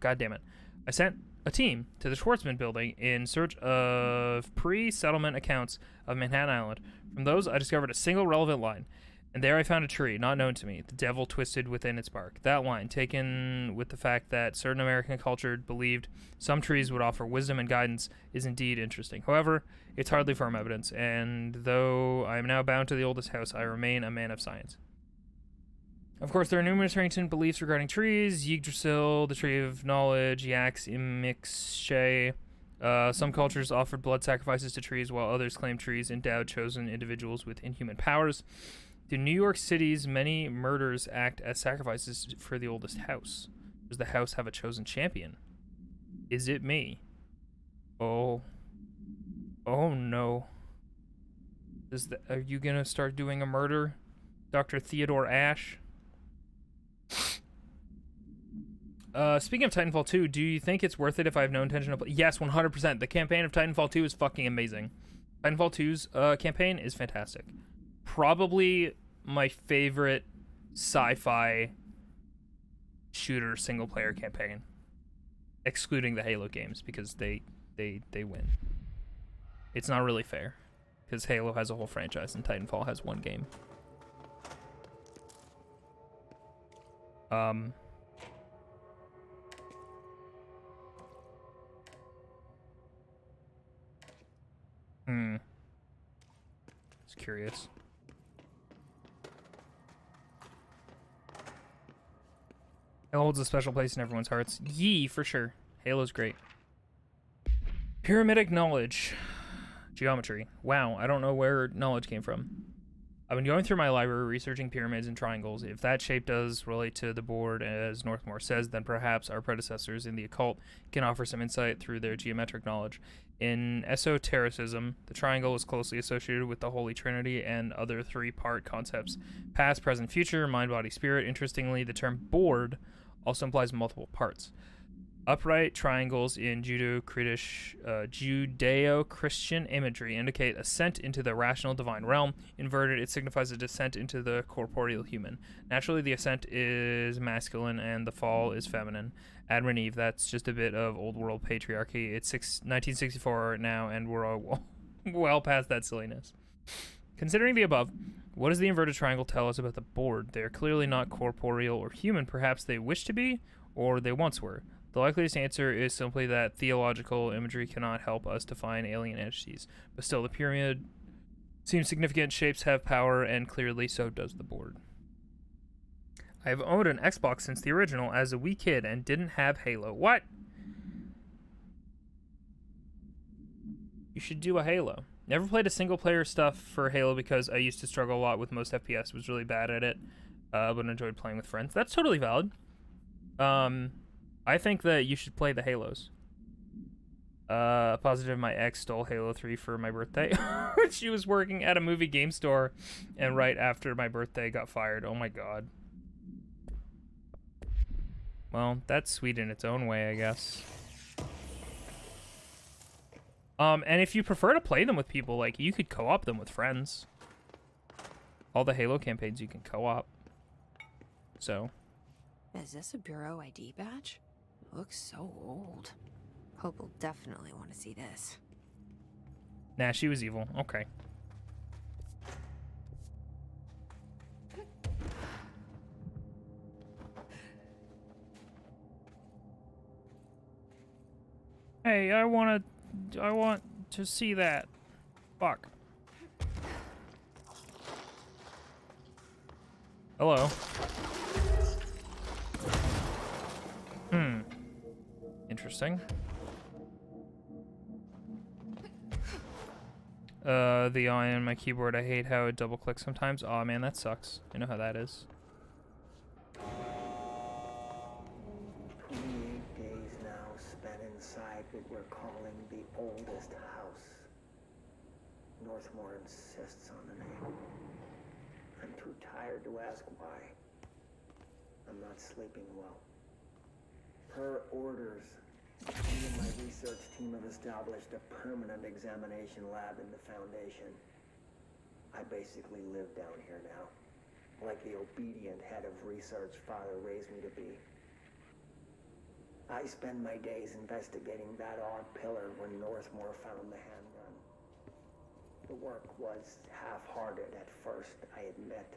God damn it. I sent a team to the Schwartzman building in search of pre-settlement accounts of Manhattan Island. From those, I discovered a single relevant line. And there I found a tree, not known to me, the devil twisted within its bark. That line, taken with the fact that certain American culture believed some trees would offer wisdom and guidance, is indeed interesting. However, it's hardly firm evidence, and though I am now bound to the oldest house, I remain a man of science. Of course, there are numerous ancient beliefs regarding trees. Yggdrasil, the tree of knowledge, Yax, Imixche. Some cultures offered blood sacrifices to trees, while others claimed trees endowed chosen individuals with inhuman powers. In New York City's many murders act as sacrifices for the oldest house. Does the house have a chosen champion? Is it me? Oh no. Are you gonna start doing a murder, Dr. Theodore Ash? Speaking of Titanfall 2, do you think it's worth it if I have no intention of... Yes, 100%. The campaign of Titanfall 2 is fucking amazing. Titanfall 2's campaign is fantastic. Probably my favorite sci-fi shooter single-player campaign. Excluding the Halo games, because they win. It's not really fair, because Halo has a whole franchise and Titanfall has one game. Just curious. It holds a special place in everyone's hearts. Yee, for sure. Halo's great. Pyramidic knowledge. Geometry. Wow, I don't know where knowledge came from. I've been going through my library researching pyramids and triangles. If that shape does relate to the board, as Northmore says, then perhaps our predecessors in the occult can offer some insight through their geometric knowledge. In esotericism, the triangle is closely associated with the Holy Trinity and other three-part concepts: past, present, future, mind, body, spirit. Interestingly, the term board also implies multiple parts. Upright triangles in Judeo-Christian imagery indicate ascent into the rational divine realm. Inverted, it signifies a descent into the corporeal human. Naturally, the ascent is masculine and the fall is feminine. Adam and Eve, that's just a bit of old world patriarchy. It's 1964 now, and we're all well past that silliness. Considering the above, what does the inverted triangle tell us about the board? They are clearly not corporeal or human. Perhaps they wish to be, or they once were. The likeliest answer is simply that theological imagery cannot help us define alien entities. But still, the pyramid seems significant. Shapes have power, and clearly so does the board. I have owned an Xbox since the original as a wee kid and didn't have Halo. What? You should do a Halo. Never played a single-player stuff for Halo because I used to struggle a lot with most FPS. Was really bad at it, but enjoyed playing with friends. That's totally valid. I think that you should play the Halos. Positive my ex stole Halo 3 for my birthday. She was working at a movie game store, and right after my birthday got fired. Oh my god. Well, that's sweet in its own way, I guess. And if you prefer to play them with people, like, you could co-op them with friends. All the Halo campaigns you can co-op. So. Is this a Bureau ID badge? Looks so old. Hope will definitely want to see this. Nah, she was evil. Okay. Hey, I want to see that. Fuck. Hello. Interesting. The eye on my keyboard, I hate how it double clicks sometimes. Aw, man, that sucks. I know how that is. 28 days now spent inside what we're calling the oldest house. Northmore insists on the name. I'm too tired to ask why. I'm not sleeping well. Per orders, me and my research team have established a permanent examination lab in the Foundation. I basically live down here now, like the obedient head of research Father raised me to be. I spend my days investigating that odd pillar when Northmore found the handgun. The work was half-hearted at first, I admit.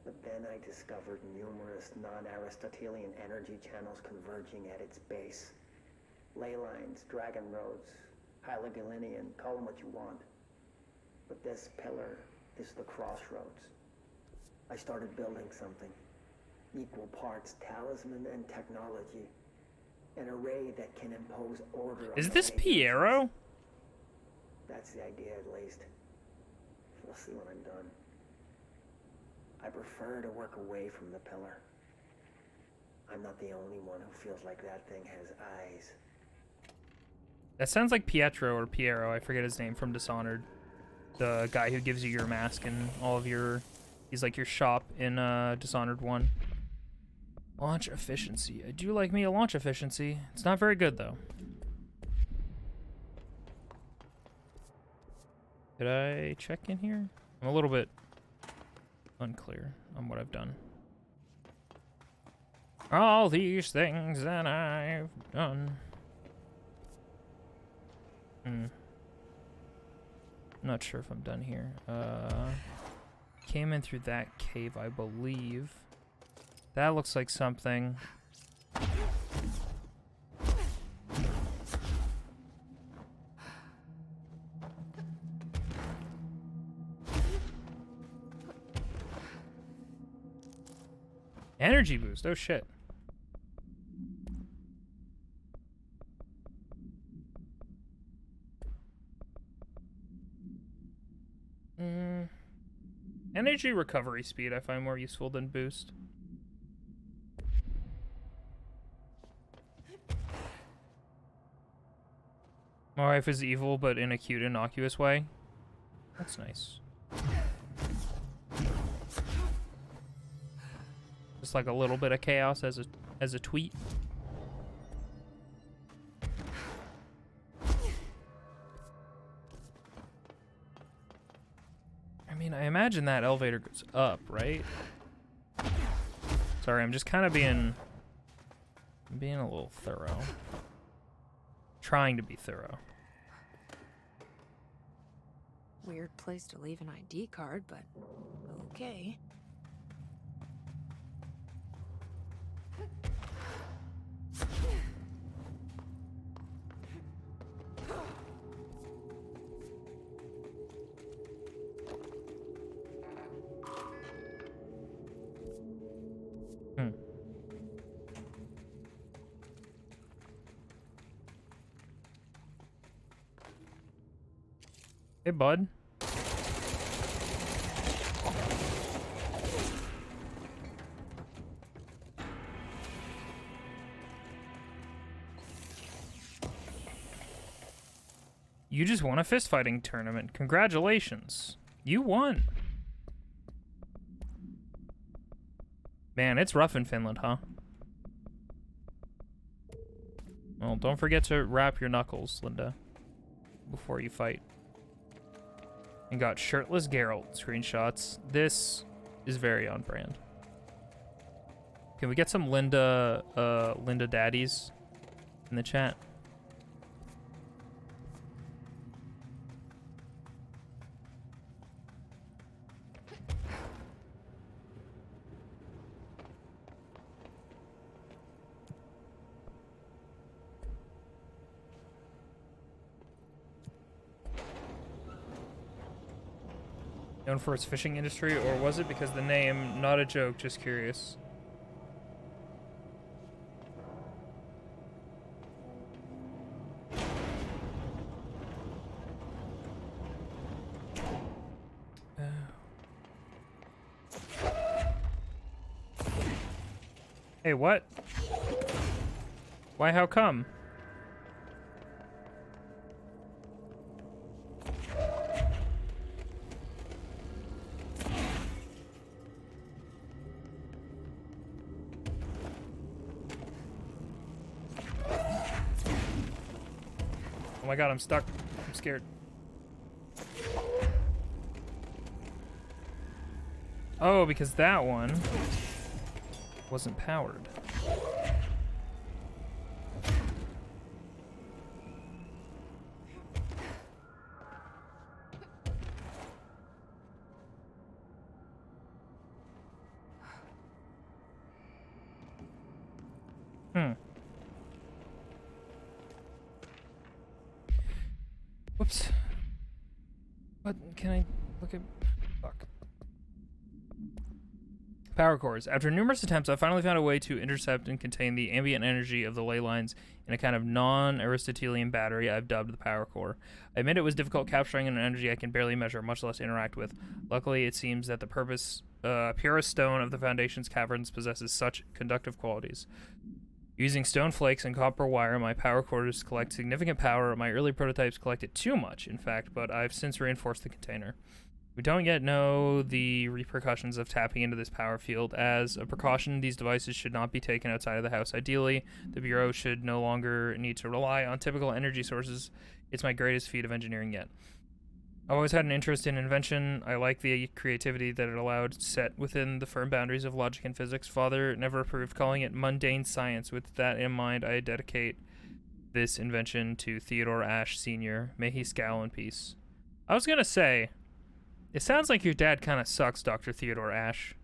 But then I discovered numerous non-Aristotelian energy channels converging at its base. Ley lines, dragon roads, Hyligalinian, call them what you want. But this pillar is the crossroads. I started building something. Equal parts talisman and technology. An array that can impose order. Is this Piero? That's the idea, at least. We'll see when I'm done. I prefer to work away from the pillar. I'm not the only one who feels like that thing has eyes. That sounds like Pietro or Piero, I forget his name, from Dishonored. The guy who gives you your mask and all of your... He's like your shop in Dishonored 1. Launch efficiency. I do like me a launch efficiency. It's not very good, though. Did I check in here? I'm a little bit unclear on what I've done. All these things that I've done. Not sure if I'm done here. Came in through that cave, I believe. That looks like something. Energy boost. Oh shit. Energy recovery speed I find more useful than boost. My wife is evil, but in a cute, innocuous way. That's nice. Just like a little bit of chaos as a tweet. mean, I imagine that elevator goes up, right? Sorry, I'm just kind of being a little thorough. Trying to be thorough. Weird place to leave an ID card, but okay. Hey, bud. You just won a fistfighting tournament. Congratulations. You won. Man, it's rough in Finland, huh? Well, don't forget to wrap your knuckles, Linda, before you fight. And got shirtless Geralt screenshots. This is very on brand. Can we get some Linda daddies in the chat? Known for its fishing industry, or was it because the name? Not a joke, just curious. Hey, what? Why, how come? Oh my god, I'm stuck. I'm scared. Oh, because that one wasn't powered. Whoops. What can I look at? Fuck. Power cores. After numerous attempts, I finally found a way to intercept and contain the ambient energy of the ley lines in a kind of non-Aristotelian battery I've dubbed the power core. I admit it was difficult capturing an energy I can barely measure, much less interact with. Luckily, it seems that the purest stone of the Foundation's caverns possesses such conductive qualities. Using stone flakes and copper wire, my power cores collect significant power. My early prototypes collected too much, in fact, but I've since reinforced the container. We don't yet know the repercussions of tapping into this power field. As a precaution, these devices should not be taken outside of the house. Ideally, the Bureau should no longer need to rely on typical energy sources. It's my greatest feat of engineering yet. I've always had an interest in invention. I like the creativity that it allowed, set within the firm boundaries of logic and physics. Father never approved calling it mundane science. With that in mind, I dedicate this invention to Theodore Ashe Sr. May he scowl in peace. I was gonna say, it sounds like your dad kind of sucks, Dr. Theodore Ashe.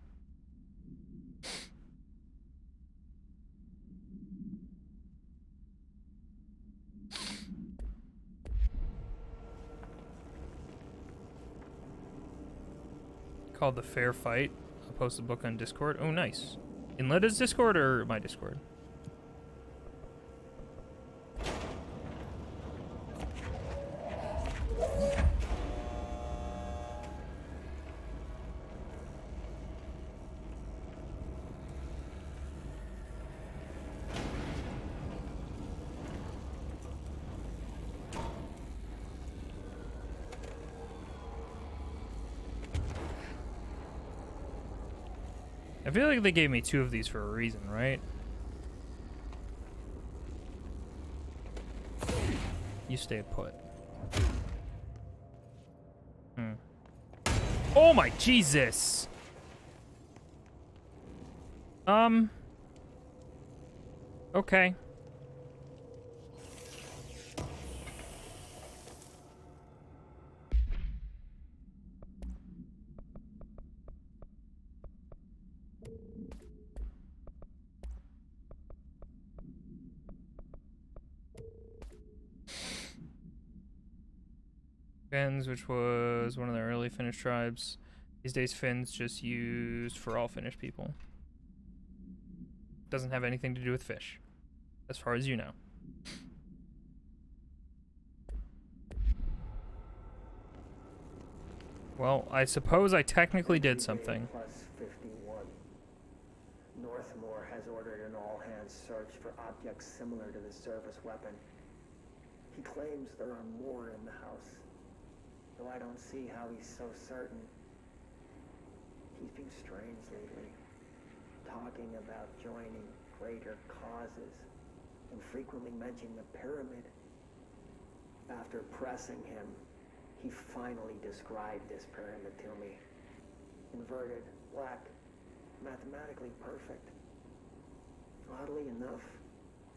Called The Fair Fight. I'll post the book on Discord. Oh, nice. In Linda's Discord or my Discord? I feel like they gave me 2 of these for a reason, right? You stay put. Oh my Jesus. Okay. Finns, which was one of the early Finnish tribes. These days, Finns just used for all Finnish people. Doesn't have anything to do with fish, as far as you know. Well, I suppose I technically did something. Plus 51. Northmore has ordered an all-hands search for objects similar to the service weapon. He claims there are more in the house, though I don't see how he's so certain. He's been strange lately, talking about joining greater causes, and frequently mentioning the pyramid. After pressing him, he finally described this pyramid to me. Inverted, black, mathematically perfect. Oddly enough,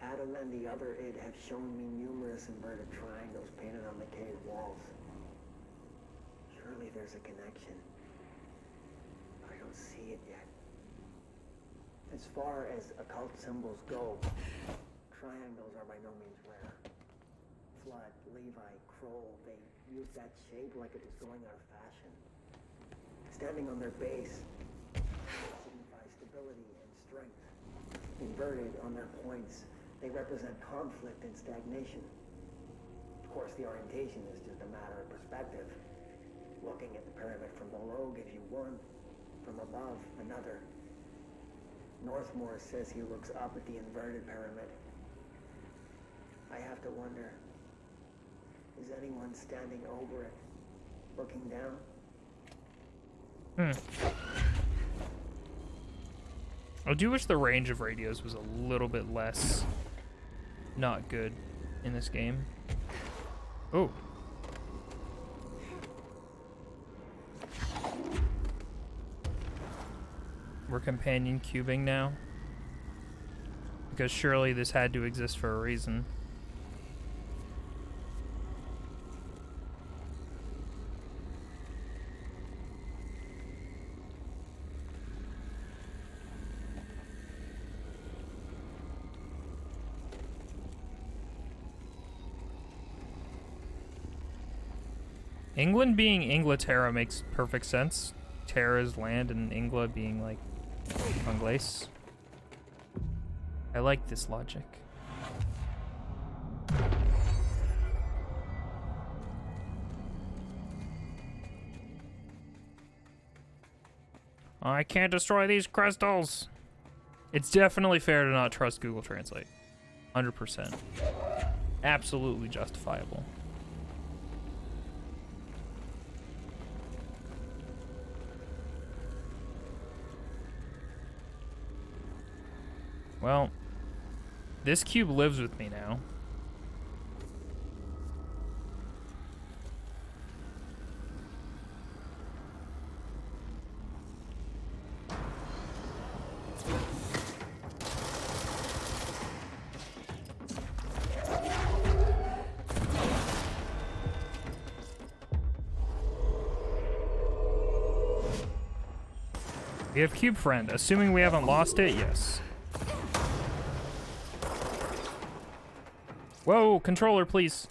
Adam and the other id have shown me numerous inverted triangles painted on the cave walls. Surely there's a connection. But I don't see it yet. As far as occult symbols go, triangles are by no means rare. Flood, Levi, Kroll, they use that shape like it was going out of fashion. Standing on their base signify stability and strength. Inverted on their points, they represent conflict and stagnation. Of course, the orientation is just a matter of perspective. Looking at the pyramid from below gives you one, from above another. Northmore says he looks up at the inverted pyramid. I have to wonder, is anyone standing over it, looking down? I do wish the range of radios was a little bit less not good in this game. Oh. We're companion cubing now. Because surely this had to exist for a reason. England being Inglaterra makes perfect sense. Terra's land and Ingla being like Anglaise. I like this logic. I can't destroy these crystals. It's definitely fair to not trust Google Translate. 100%. Absolutely justifiable. Well, this cube lives with me now. We have Cube Friend. Assuming we haven't lost it, yes. Whoa, controller, please.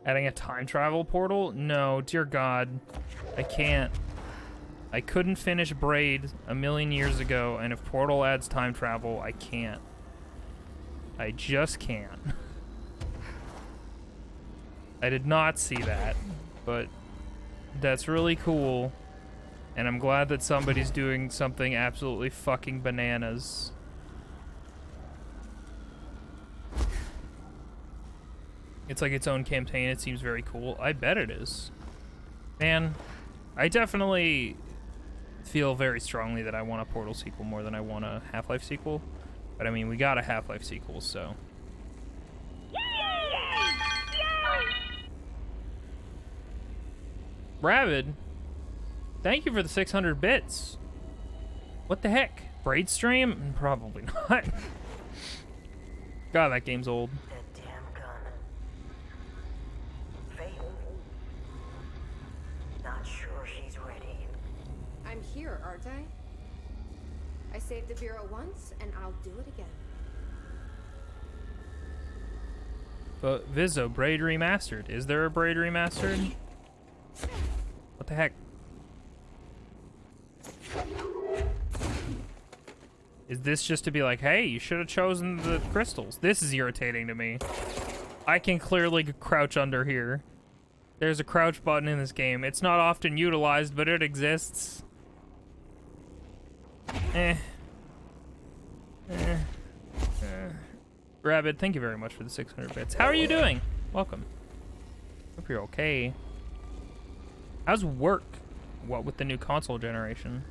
Adding a time travel portal? No, dear God. I can't. I couldn't finish Braid a million years ago, and if Portal adds time travel, I can't. I just can't. I did not see that, but that's really cool. And I'm glad that somebody's doing something absolutely fucking bananas. It's like its own campaign. It seems very cool. I bet it is. Man, I definitely feel very strongly that I want a Portal sequel more than I want a Half-Life sequel. But I mean, we got a Half-Life sequel, so. Rabid, thank you for the 600 bits. What the heck? Braid stream? Probably not. God, that game's old. That damn gun. Faith. Not sure she's ready. I'm here, aren't I? I saved the Bureau once, and I'll do it again. But Vizzo, Braid Remastered. Is there a Braid Remastered? What the heck? Is this just to be like, hey, you should have chosen the crystals? This is irritating to me. I can clearly crouch under here. There's a crouch button in this game. It's not often utilized, but it exists. Rabbit, thank you very much for the 600 bits. How are you doing? Welcome. Hope you're okay. How's work? What with the new console generation?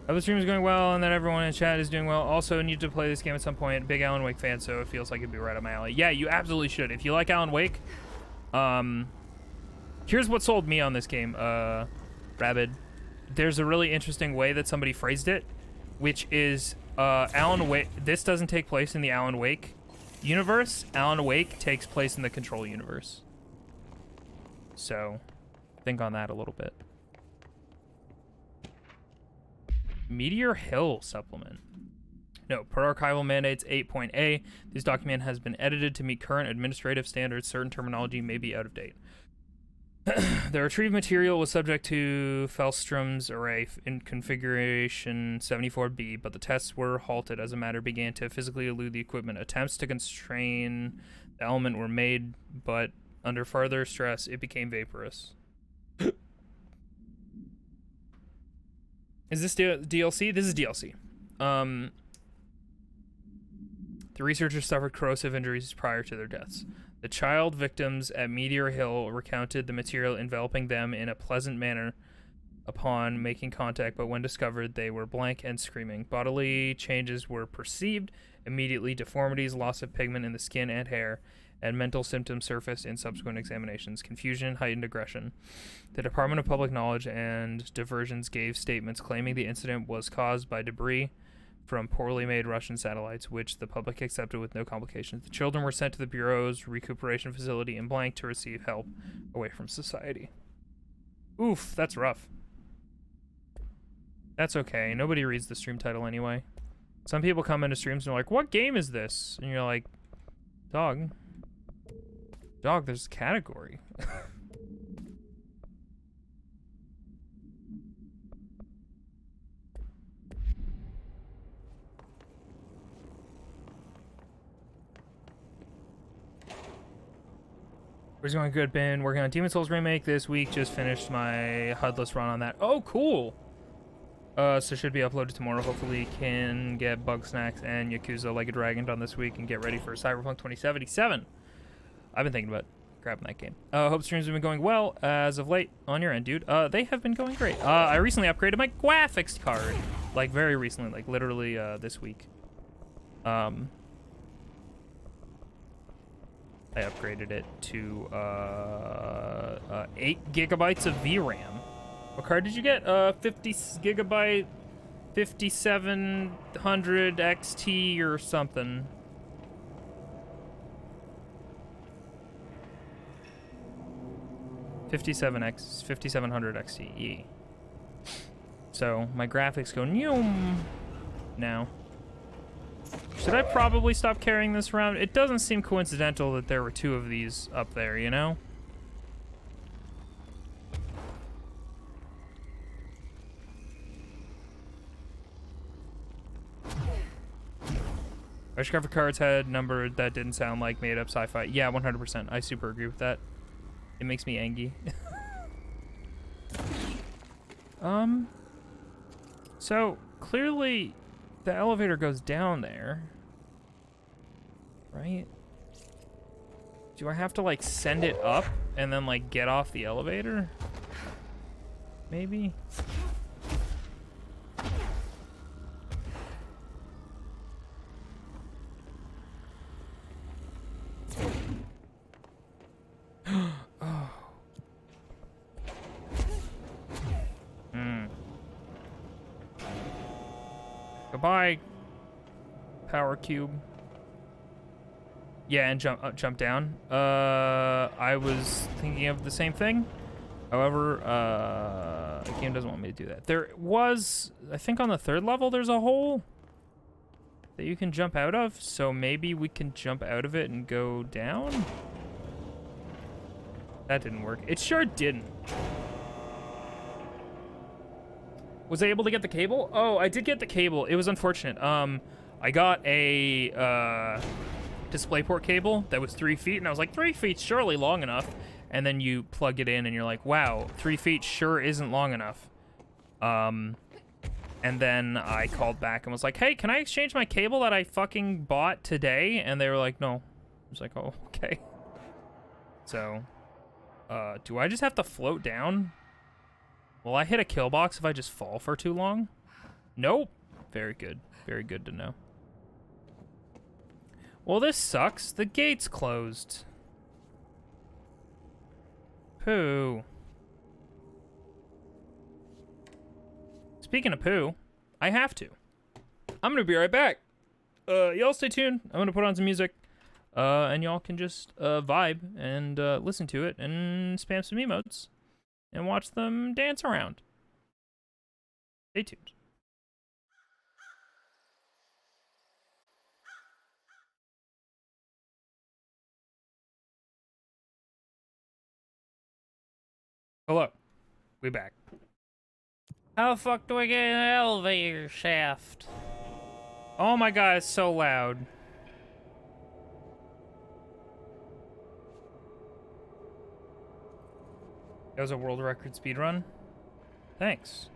The stream is going well, and that everyone in chat is doing well. Also, need to play this game at some point. Big Alan Wake fan, so it feels like it'd be right up my alley. Yeah, you absolutely should. If you like Alan Wake, here's what sold me on this game, Rabid. There's a really interesting way that somebody phrased it, which is Alan Wake. This doesn't take place in the Alan Wake universe. Alan Wake takes place in the Control universe. So, think on that a little bit. Meteor Hill supplement. No, per archival mandates 8.A, this document has been edited to meet current administrative standards. Certain terminology may be out of date. The retrieved material was subject to Fellstrom's array in configuration 74B, but the tests were halted as the matter began to physically elude the equipment. Attempts to constrain the element were made, but under further stress, it became vaporous. Is this DLC? This is DLC. The researchers suffered corrosive injuries prior to their deaths. The child victims at Meteor Hill recounted the material enveloping them in a pleasant manner upon making contact, but when discovered, they were blank and screaming. Bodily changes were perceived. Immediately, deformities, loss of pigment in the skin and hair, and mental symptoms surfaced in subsequent examinations. Confusion, heightened aggression. The Department of Public Knowledge and Diversions gave statements claiming the incident was caused by debris from poorly made Russian satellites, which the public accepted with no complications. The children were sent to the Bureau's recuperation facility in blank to receive help away from society. Oof, that's rough. That's okay. Nobody reads the stream title anyway. Some people come into streams and are like, what game is this? And you're like, dog, there's a category. Where's going good? Been working on Demon Souls Remake this week. Just finished my HUDless run on that. Oh, cool. So should be uploaded tomorrow. Hopefully can get Bugsnax and Yakuza Like a Dragon done this week and get ready for Cyberpunk 2077. I've been thinking about grabbing that game. Hope streams have been going well as of late on your end, dude. They have been going great. I recently upgraded my graphics card. Like, very recently. Like, literally, this week. I upgraded it to 8 gigabytes of VRAM. What card did you get? 50 gigabyte 5700 XT or something. $5700 XT. So my graphics go noom now. Should I probably stop carrying this around? It doesn't seem coincidental that there were 2 of these up there, you know? Wish cover cards had numbered that didn't sound like made up sci-fi. Yeah, 100%. I super agree with that. It makes me angry. So clearly the elevator goes down there, right? Do I have to like send it up and then like get off the elevator? Maybe. Oh. Goodbye, power cube. Yeah, and jump down. I was thinking of the same thing. However, the game doesn't want me to do that. There was, I think on the 3rd level, there's a hole that you can jump out of. So maybe we can jump out of it and go down. That didn't work. It sure didn't. Was I able to get the cable? Oh, I did get the cable. It was unfortunate. I got a DisplayPort cable that was 3 feet, and I was like, 3 feet surely long enough. And then you plug it in, and you're like, wow, 3 feet sure isn't long enough. And then I called back and was like, hey, can I exchange my cable that I fucking bought today? And they were like, no. I was like, oh, okay. So, do I just have to float down? Will I hit a kill box if I just fall for too long? Nope. Very good. Very good to know. Well, this sucks. The gate's closed. Pooh. Speaking of poo, I have to. I'm gonna be right back. Y'all stay tuned. I'm gonna put on some music. And y'all can just vibe and listen to it and spam some emotes. And watch them dance around. Stay tuned. Hello. We back. How the fuck do I get in an elevator shaft? Oh my god, it's so loud. That was a world record speed run. Thanks.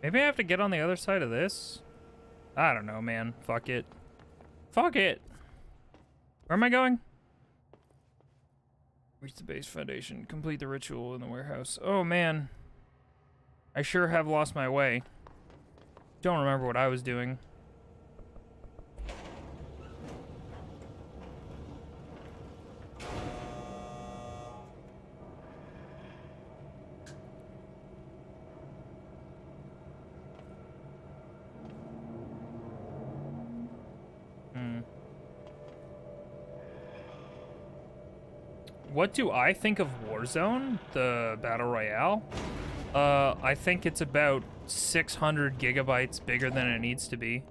Maybe I have to get on the other side of this? I don't know, man. Fuck it. Fuck it! Where am I going? Reach the base foundation. Complete the ritual in the warehouse. Oh, man. I sure have lost my way. Don't remember what I was doing. What do I think of Warzone, the Battle Royale? I think it's about 600 gigabytes bigger than it needs to be.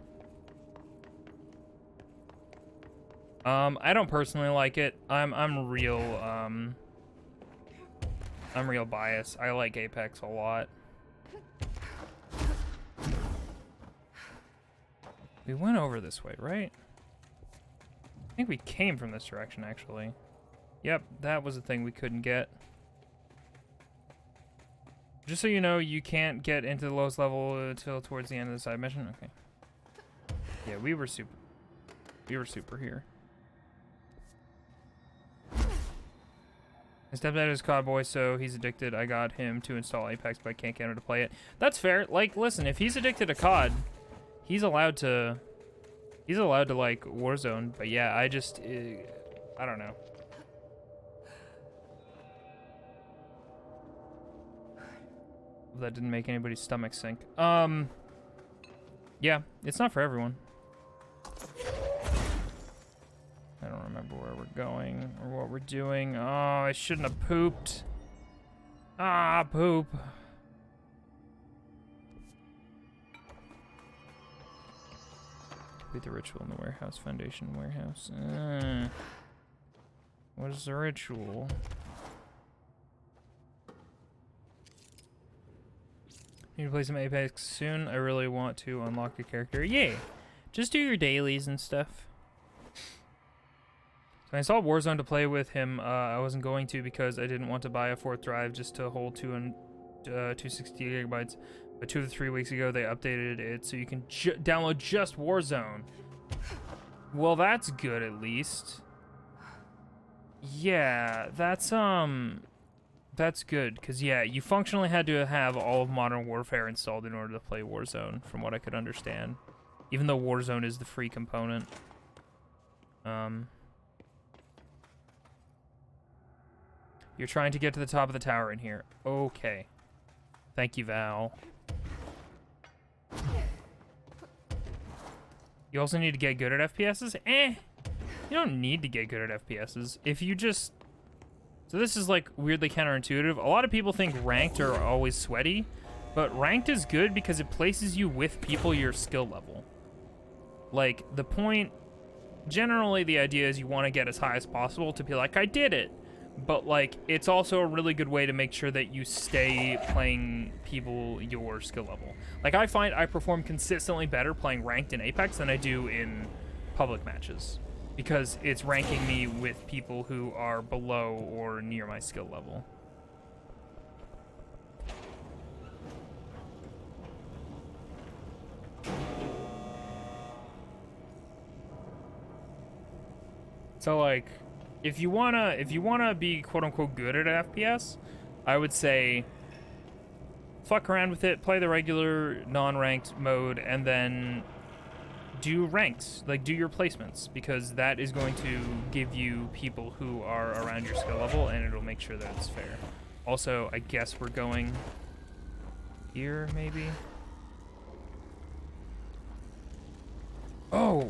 I don't personally like it. I'm real biased. I like Apex a lot. We went over this way, right? I think we came from this direction, actually. Yep, that was the thing we couldn't get. Just so you know, you can't get into the lowest level until towards the end of the side mission. Okay. Yeah, we were super here. My stepdad is cowboy, so he's addicted. I got him to install Apex, but I can't get him to play it. That's fair. Like, listen, if he's addicted to COD, he's allowed to like Warzone. But yeah, I just, I don't know. That didn't make anybody's stomach sink. Yeah, it's not for everyone. I don't remember where we're going or what we're doing. Oh, I shouldn't have pooped. Ah, poop. Complete the ritual in the warehouse. Foundation warehouse. What is the ritual? Need to play some Apex soon. I really want to unlock a character. Yay! Just do your dailies and stuff. So I installed Warzone to play with him. I wasn't going to because I didn't want to buy a 4th drive just to hold 260 gigabytes. But 2 to 3 weeks ago, they updated it so you can download just Warzone. Well, that's good at least. Yeah, that's good, because, yeah, you functionally had to have all of Modern Warfare installed in order to play Warzone, from what I could understand. Even though Warzone is the free component. You're trying to get to the top of the tower in here. Okay. Thank you, Val. You also need to get good at FPSs? You don't need to get good at FPSs. If you just... So this is like weirdly counterintuitive. A lot of people think ranked are always sweaty, but ranked is good because it places you with people your skill level. Like, the point... Generally, the idea is you want to get as high as possible to be like, I did it! But, like, it's also a really good way to make sure that you stay playing people your skill level. Like, I find I perform consistently better playing ranked in Apex than I do in public matches. Because it's ranking me with people who are below or near my skill level. So, like... If you wanna be quote unquote good at FPS, I would say fuck around with it, play the regular non-ranked mode, and then do ranked, like do your placements, because that is going to give you people who are around your skill level, and it'll make sure that it's fair. Also, I guess we're going here, maybe. Oh,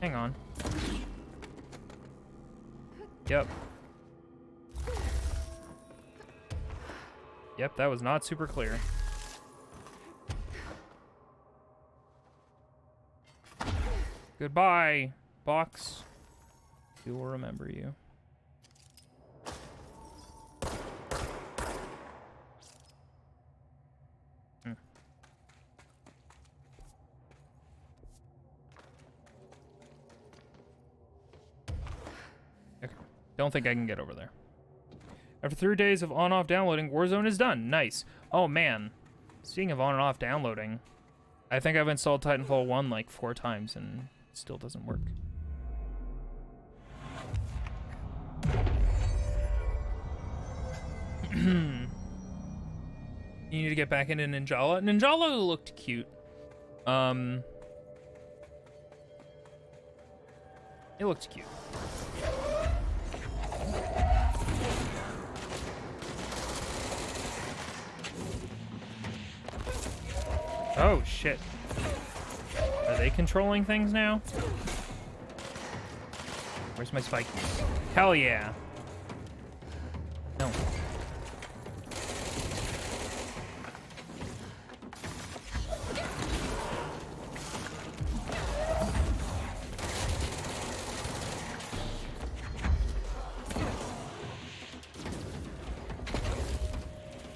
hang on. Yep. Yep, that was not super clear. Goodbye, box. We will remember you. Don't think I can get over there. After 3 days of on-off downloading, Warzone is done. Nice. Oh, man. Speaking of on and off downloading, I think I've installed Titanfall 1 like 4 times and it still doesn't work. You need to get back into Ninjala. Ninjala looked cute. It looked cute. Oh, shit. Are they controlling things now? Where's my spike? Hell yeah. No.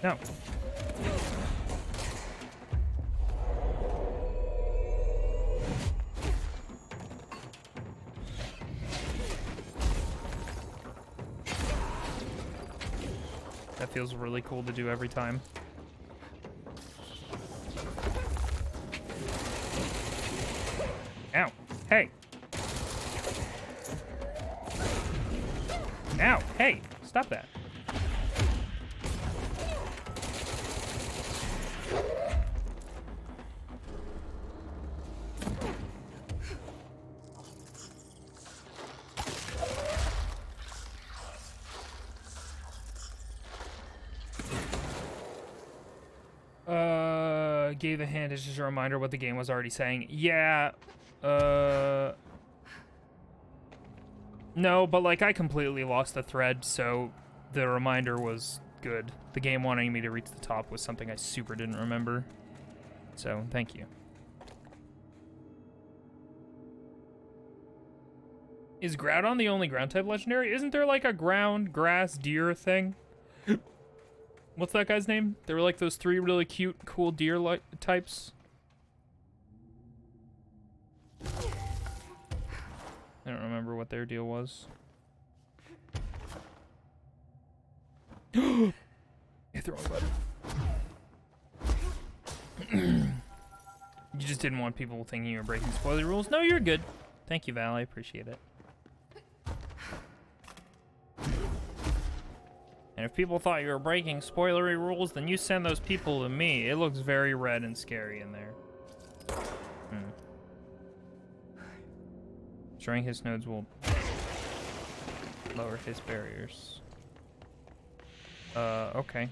No. That feels really cool to do every time. Ow. Hey. Ow. Hey. Stop that. Gave a hint. It's just a reminder what the game was already saying. Yeah. No, but like I completely lost the thread, so the reminder was good. The game wanting me to reach the top was something I super didn't remember. So, thank you. Is Groudon the only ground type legendary? Isn't there like a ground, grass, deer thing? What's that guy's name? There were like those 3 really cute, cool deer types. I don't remember what their deal was. Hit the wrong button. You just didn't want people thinking you were breaking spoiler rules. No, you're good. Thank you, Val. I appreciate it. And if people thought you were breaking spoilery rules, then you send those people to me. It looks very red and scary in there. Destroying his nodes will lower his barriers. Okay.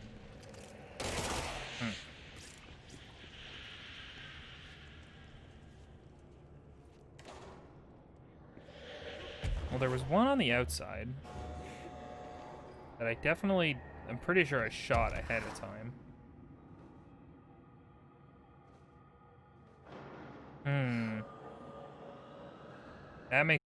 Well, there was one on the outside that I'm pretty sure I shot ahead of time. That makes